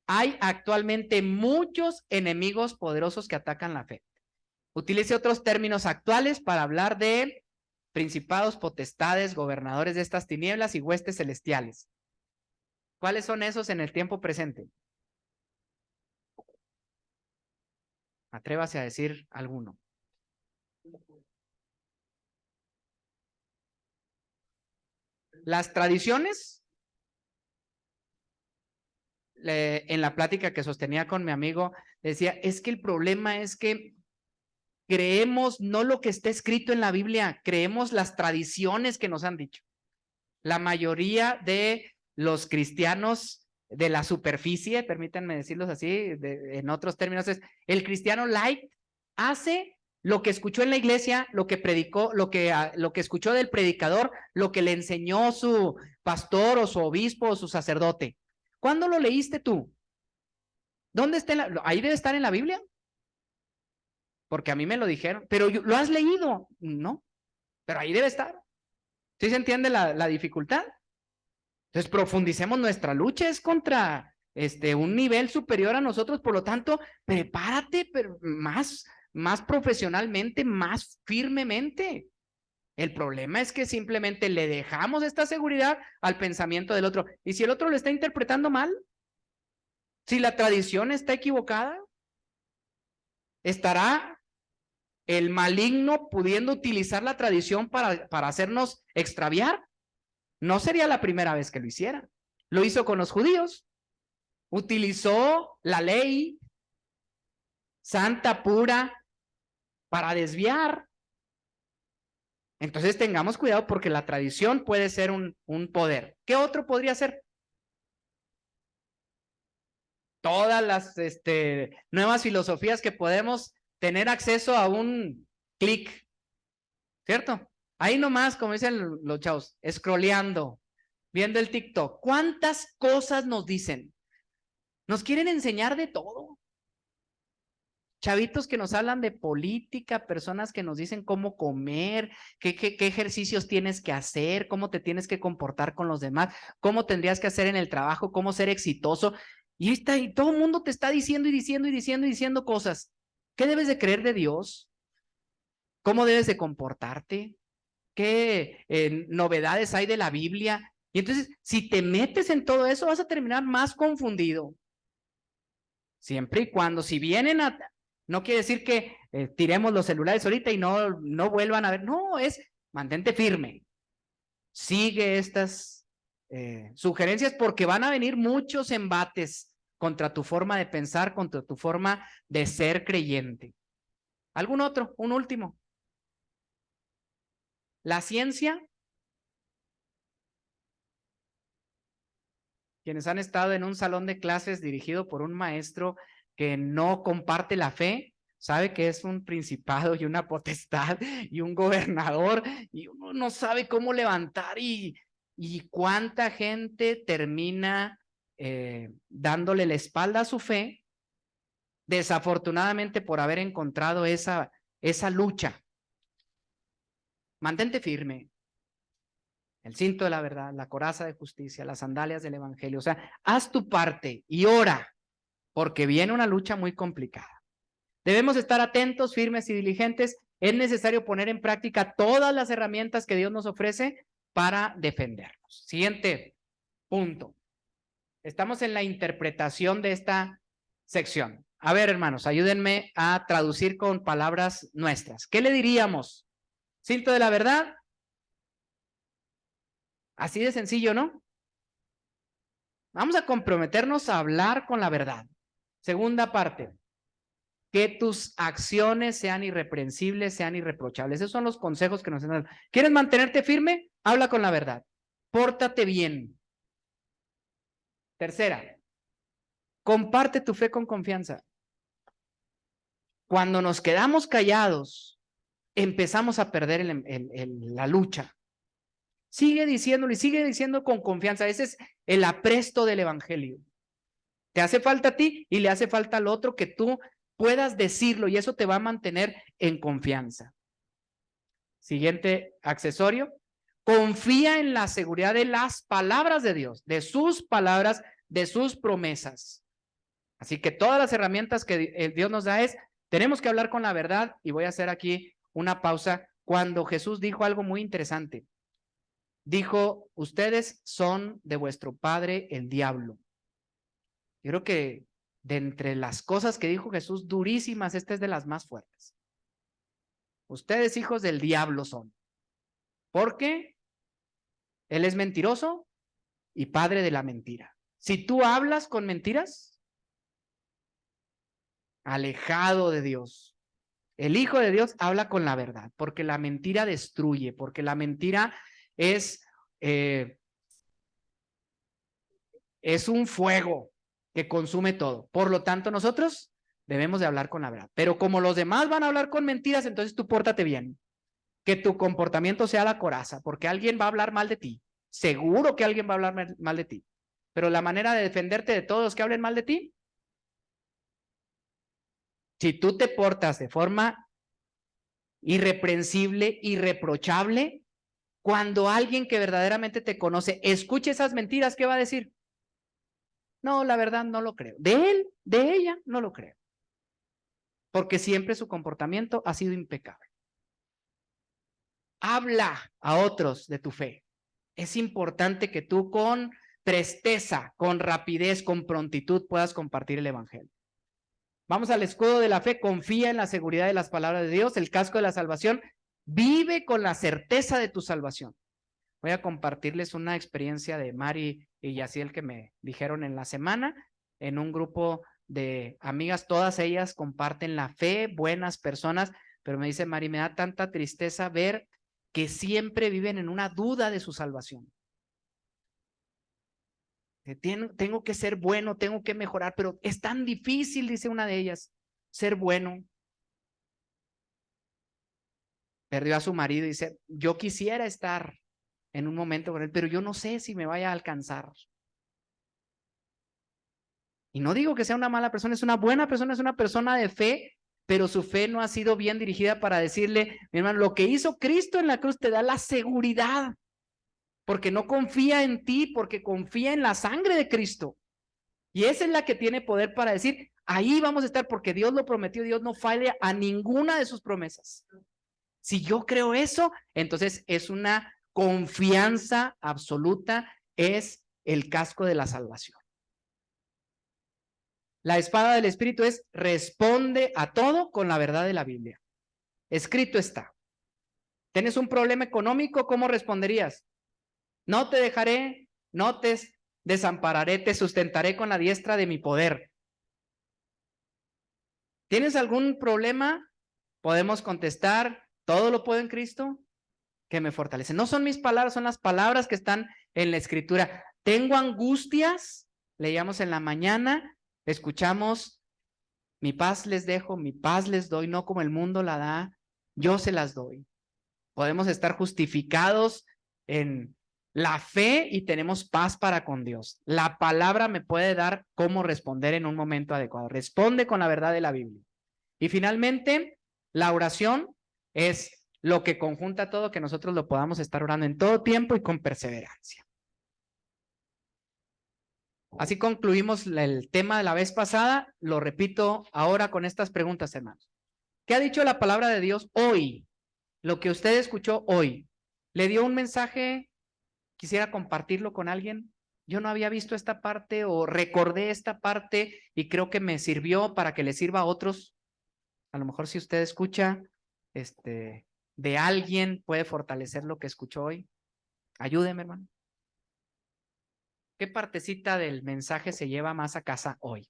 Speaker 1: Hay actualmente muchos enemigos poderosos que atacan la fe. Utilice otros términos actuales para hablar de principados, potestades, gobernadores de estas tinieblas y huestes celestiales. ¿Cuáles son esos en el tiempo presente? Atrévase a decir alguno. Las tradiciones, en la plática que sostenía con mi amigo, decía, es que el problema es que creemos no lo que está escrito en la Biblia, creemos las tradiciones que nos han dicho. La mayoría de los cristianos de la superficie, permítanme decirlos así, en otros términos, es el cristiano light hace lo que escuchó en la iglesia, lo que predicó, lo que escuchó del predicador, lo que le enseñó su pastor o su obispo o su sacerdote. ¿Cuándo lo leíste tú? ¿Dónde está? Ahí debe estar en la Biblia. Porque a mí me lo dijeron, pero ¿lo has leído? No, pero ahí debe estar. ¿Sí se entiende la dificultad? Entonces profundicemos, nuestra lucha es contra un nivel superior a nosotros, por lo tanto, prepárate, pero más profesionalmente, más firmemente. El problema es que simplemente le dejamos esta seguridad al pensamiento del otro. ¿Y si el otro lo está interpretando mal? Si la tradición está equivocada, ¿estará el maligno pudiendo utilizar la tradición para hacernos extraviar? No sería la primera vez que lo hiciera. Lo hizo con los judíos. Utilizó la ley santa, pura, para desviar. Entonces tengamos cuidado porque la tradición puede ser un poder. ¿Qué otro podría ser? Todas las nuevas filosofías que podemos tener acceso a un clic, ¿cierto? Ahí nomás, como dicen los chavos, scrolleando, viendo el TikTok. ¿Cuántas cosas nos dicen? Nos quieren enseñar de todo. Chavitos que nos hablan de política, personas que nos dicen cómo comer, qué ejercicios tienes que hacer, cómo te tienes que comportar con los demás, cómo tendrías que hacer en el trabajo, cómo ser exitoso. Y todo el mundo te está diciendo y diciendo y diciendo y diciendo cosas. ¿Qué debes de creer de Dios? ¿Cómo debes de comportarte? ¿Qué novedades hay de la Biblia? Y entonces, si te metes en todo eso, vas a terminar más confundido. Siempre y cuando, si vienen a... No quiere decir que tiremos los celulares ahorita y no vuelvan a ver. No, es mantente firme. Sigue estas sugerencias porque van a venir muchos embates contra tu forma de pensar, contra tu forma de ser creyente. ¿Algún otro? Un último. La ciencia. Quienes han estado en un salón de clases dirigido por un maestro que no comparte la fe, sabe que es un principado y una potestad y un gobernador y uno no sabe cómo levantar y cuánta gente termina dándole la espalda a su fe, desafortunadamente por haber encontrado esa lucha. Mantente firme. El cinto de la verdad, la coraza de justicia, las sandalias del evangelio. O sea, haz tu parte y ora, porque viene una lucha muy complicada. Debemos estar atentos, firmes y diligentes. Es necesario poner en práctica todas las herramientas que Dios nos ofrece para defendernos. Siguiente punto. Estamos en la interpretación de esta sección. A ver, hermanos, ayúdenme a traducir con palabras nuestras. ¿Qué le diríamos? ¿Cinto de la verdad? Así de sencillo, ¿no? Vamos a comprometernos a hablar con la verdad. Segunda parte. Que tus acciones sean irreprensibles, sean irreprochables. Esos son los consejos que nos dan. ¿Quieres mantenerte firme? Habla con la verdad. Pórtate bien. Tercera, comparte tu fe con confianza. Cuando nos quedamos callados, empezamos a perder la lucha. Sigue diciéndolo y sigue diciendo con confianza. Ese es el apresto del evangelio. Te hace falta a ti y le hace falta al otro que tú puedas decirlo y eso te va a mantener en confianza. Siguiente accesorio. Confía en la seguridad de las palabras de Dios, de sus palabras, de sus promesas. Así que todas las herramientas que Dios nos da tenemos que hablar con la verdad y voy a hacer aquí una pausa cuando Jesús dijo algo muy interesante. Dijo, ustedes son de vuestro padre el diablo. Yo creo que de entre las cosas que dijo Jesús durísimas, esta es de las más fuertes. Ustedes hijos del diablo son. ¿Por qué? Él es mentiroso y padre de la mentira. Si tú hablas con mentiras, alejado de Dios. El Hijo de Dios habla con la verdad, porque la mentira destruye, porque la mentira es un fuego que consume todo. Por lo tanto, nosotros debemos de hablar con la verdad. Pero como los demás van a hablar con mentiras, entonces tú pórtate bien. Que tu comportamiento sea la coraza, porque alguien va a hablar mal de ti. Seguro que alguien va a hablar mal de ti. Pero la manera de defenderte de todos los que hablen mal de ti, si tú te portas de forma irreprensible, irreprochable, cuando alguien que verdaderamente te conoce escuche esas mentiras, ¿qué va a decir? No, la verdad no lo creo. De él, de ella, no lo creo. Porque siempre su comportamiento ha sido impecable. Habla a otros de tu fe. Es importante que tú con presteza, con rapidez, con prontitud puedas compartir el evangelio. Vamos al escudo de la fe, confía en la seguridad de las palabras de Dios, el casco de la salvación, vive con la certeza de tu salvación. Voy a compartirles una experiencia de Mari y Yaciel que me dijeron en la semana, en un grupo de amigas, todas ellas comparten la fe, buenas personas, pero me dice Mari, me da tanta tristeza ver que siempre viven en una duda de su salvación. Tengo que ser bueno, tengo que mejorar, pero es tan difícil, dice una de ellas, ser bueno. Perdió a su marido y dice, yo quisiera estar en un momento con él, pero yo no sé si me vaya a alcanzar. Y no digo que sea una mala persona, es una buena persona, es una persona de fe, pero su fe no ha sido bien dirigida para decirle, mi hermano, lo que hizo Cristo en la cruz te da la seguridad, porque no confía en ti, porque confía en la sangre de Cristo. Y esa es la que tiene poder para decir, ahí vamos a estar, porque Dios lo prometió, Dios no falla a ninguna de sus promesas. Si yo creo eso, entonces es una confianza absoluta, es el casco de la salvación. La espada del Espíritu responde a todo con la verdad de la Biblia. Escrito está. ¿Tienes un problema económico? ¿Cómo responderías? No te dejaré, no te desampararé, te sustentaré con la diestra de mi poder. ¿Tienes algún problema? Podemos contestar, todo lo puedo en Cristo que me fortalece. No son mis palabras, son las palabras que están en la Escritura. Tengo angustias, leíamos en la mañana, escuchamos, mi paz les dejo, mi paz les doy, no como el mundo la da, yo se las doy. Podemos estar justificados en la fe y tenemos paz para con Dios. La palabra me puede dar cómo responder en un momento adecuado. Responde con la verdad de la Biblia. Y finalmente, la oración es lo que conjunta todo, que nosotros lo podamos estar orando en todo tiempo y con perseverancia. Así concluimos el tema de la vez pasada. Lo repito ahora con estas preguntas, hermanos. ¿Qué ha dicho la palabra de Dios hoy? Lo que usted escuchó hoy, ¿le dio un mensaje quisiera compartirlo con alguien. Yo no había visto esta parte o recordé esta parte y creo que me sirvió para que le sirva a otros. A lo mejor si usted escucha de alguien, puede fortalecer lo que escuchó hoy. Ayúdeme, hermano. ¿Qué partecita del mensaje se lleva más a casa hoy?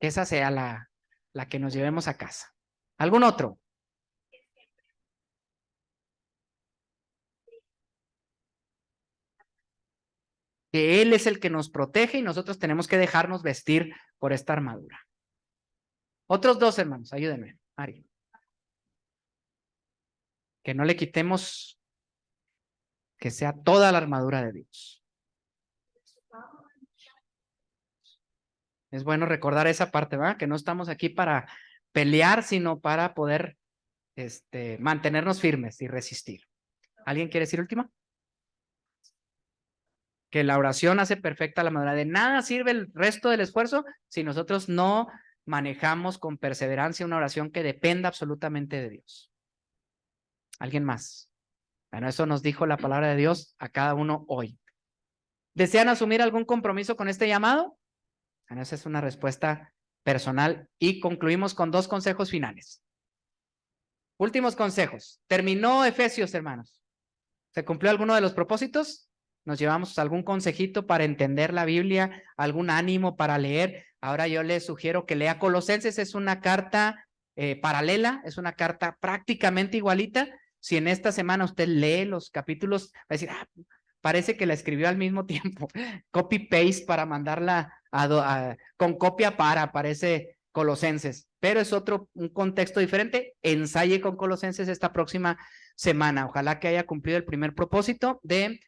Speaker 1: Esa sea la que nos llevemos a casa. ¿Algún otro? Que Él es el que nos protege y nosotros tenemos que dejarnos vestir por esta armadura. Otros dos, hermanos, ayúdenme, Ari. Que no le quitemos, que sea toda la armadura de Dios. Es bueno recordar esa parte, ¿verdad? Que no estamos aquí para pelear, sino para poder mantenernos firmes y resistir. ¿Alguien quiere decir última? Que la oración hace perfecta la armadura. De nada sirve el resto del esfuerzo si nosotros no manejamos con perseverancia una oración que dependa absolutamente de Dios. ¿Alguien más? Bueno, eso nos dijo la palabra de Dios a cada uno hoy. ¿Desean asumir algún compromiso con este llamado? Bueno, esa es una respuesta personal y concluimos con dos consejos finales. Últimos consejos. Terminó Efesios, hermanos. ¿Se cumplió alguno de los propósitos? Nos llevamos algún consejito para entender la Biblia, algún ánimo para leer. Ahora yo les sugiero que lea Colosenses, es una carta paralela, es una carta prácticamente igualita. Si en esta semana usted lee los capítulos, va a decir, parece que la escribió al mismo tiempo. Copy-paste para mandarla con copia parece Colosenses. Pero es un contexto diferente. Ensaye con Colosenses esta próxima semana. Ojalá que haya cumplido el primer propósito de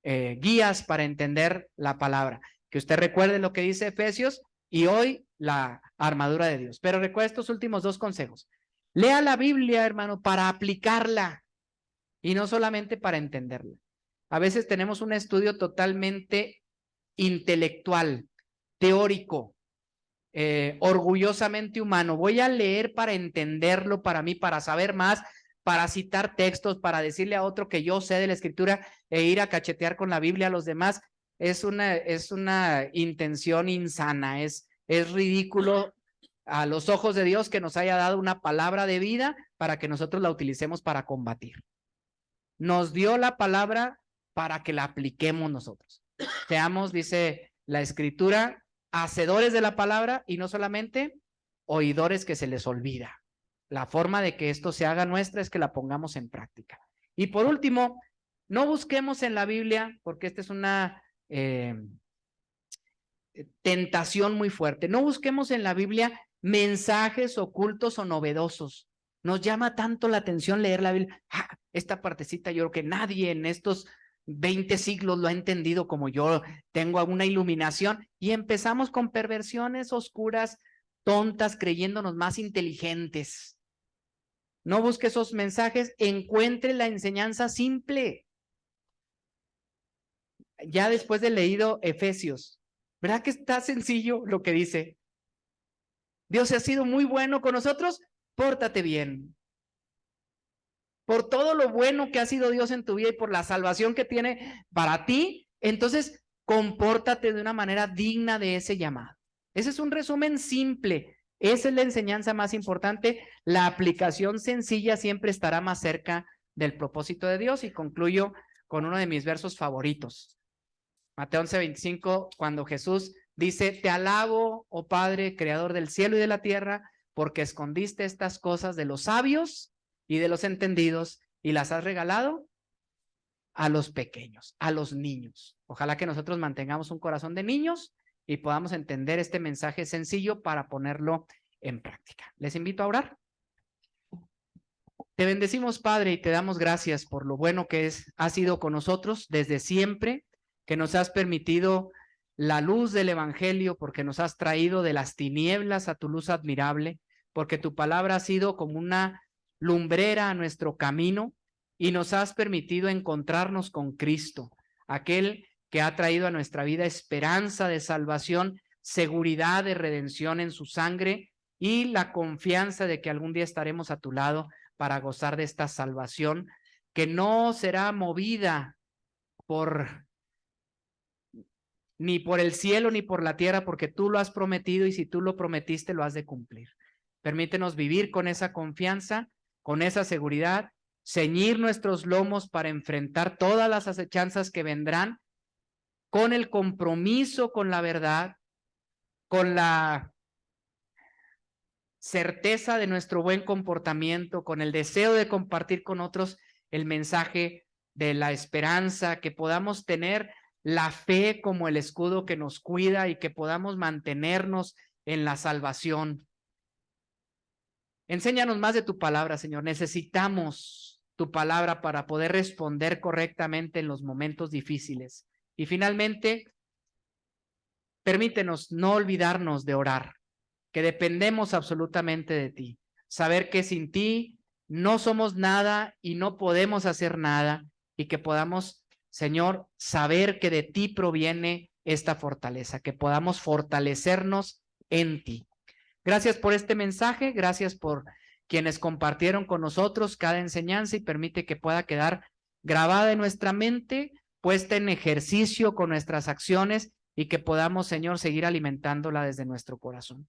Speaker 1: guías para entender la palabra. Que usted recuerde lo que dice Efesios y hoy la armadura de Dios. Pero recuerde estos últimos dos consejos. Lea la Biblia, hermano, para aplicarla y no solamente para entenderla. A veces tenemos un estudio totalmente intelectual, teórico, orgullosamente humano. Voy a leer para entenderlo para mí, para saber más, para citar textos, para decirle a otro que yo sé de la escritura e ir a cachetear con la Biblia a los demás. Es una intención insana, es ridículo a los ojos de Dios que nos haya dado una palabra de vida para que nosotros la utilicemos para combatir. Nos dio la palabra para que la apliquemos nosotros. Seamos, dice la escritura, hacedores de la palabra y no solamente oidores que se les olvida. La forma de que esto se haga nuestra es que la pongamos en práctica. Y por último, no busquemos en la Biblia, porque esta es una tentación muy fuerte, no busquemos en la Biblia mensajes ocultos o novedosos. Nos llama tanto la atención leer la Biblia. Esta partecita yo creo que nadie en estos 20 siglos lo ha entendido como yo tengo alguna iluminación y empezamos con perversiones oscuras, tontas, creyéndonos más inteligentes. No busque esos mensajes, encuentre la enseñanza simple. Ya después de leído Efesios, ¿verdad que está sencillo lo que dice? Dios ha sido muy bueno con nosotros, pórtate bien. Por todo lo bueno que ha sido Dios en tu vida y por la salvación que tiene para ti, entonces compórtate de una manera digna de ese llamado. Ese es un resumen simple. Esa es la enseñanza más importante. La aplicación sencilla siempre estará más cerca del propósito de Dios. Y concluyo con uno de mis versos favoritos. Mateo 11:25, cuando Jesús dice, te alabo, oh Padre, creador del cielo y de la tierra, porque escondiste estas cosas de los sabios y de los entendidos y las has regalado a los pequeños, a los niños. Ojalá que nosotros mantengamos un corazón de niños y podamos entender este mensaje sencillo para ponerlo en práctica. Les invito a orar. Te bendecimos, Padre, y te damos gracias por lo bueno que has sido con nosotros desde siempre, que nos has permitido la luz del evangelio, porque nos has traído de las tinieblas a tu luz admirable, porque tu palabra ha sido como una lumbrera a nuestro camino y nos has permitido encontrarnos con Cristo, aquel que ha traído a nuestra vida esperanza de salvación, seguridad de redención en su sangre y la confianza de que algún día estaremos a tu lado para gozar de esta salvación que no será movida ni por el cielo ni por la tierra, porque tú lo has prometido y si tú lo prometiste lo has de cumplir. Permítenos vivir con esa confianza, con esa seguridad, ceñir nuestros lomos para enfrentar todas las acechanzas que vendrán, con el compromiso con la verdad, con la certeza de nuestro buen comportamiento, con el deseo de compartir con otros el mensaje de la esperanza, que podamos tener la fe como el escudo que nos cuida y que podamos mantenernos en la salvación. Enséñanos más de tu palabra, Señor. Necesitamos tu palabra para poder responder correctamente en los momentos difíciles. Y finalmente, permítenos no olvidarnos de orar, que dependemos absolutamente de ti. Saber que sin ti no somos nada y no podemos hacer nada y que podamos, Señor, saber que de ti proviene esta fortaleza, que podamos fortalecernos en ti. Gracias por este mensaje, gracias por quienes compartieron con nosotros cada enseñanza y permite que pueda quedar grabada en nuestra mente, puesta en ejercicio con nuestras acciones y que podamos, Señor, seguir alimentándola desde nuestro corazón.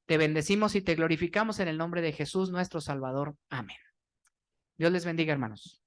Speaker 1: Te bendecimos y te glorificamos en el nombre de Jesús, nuestro Salvador. Amén. Dios les bendiga, hermanos.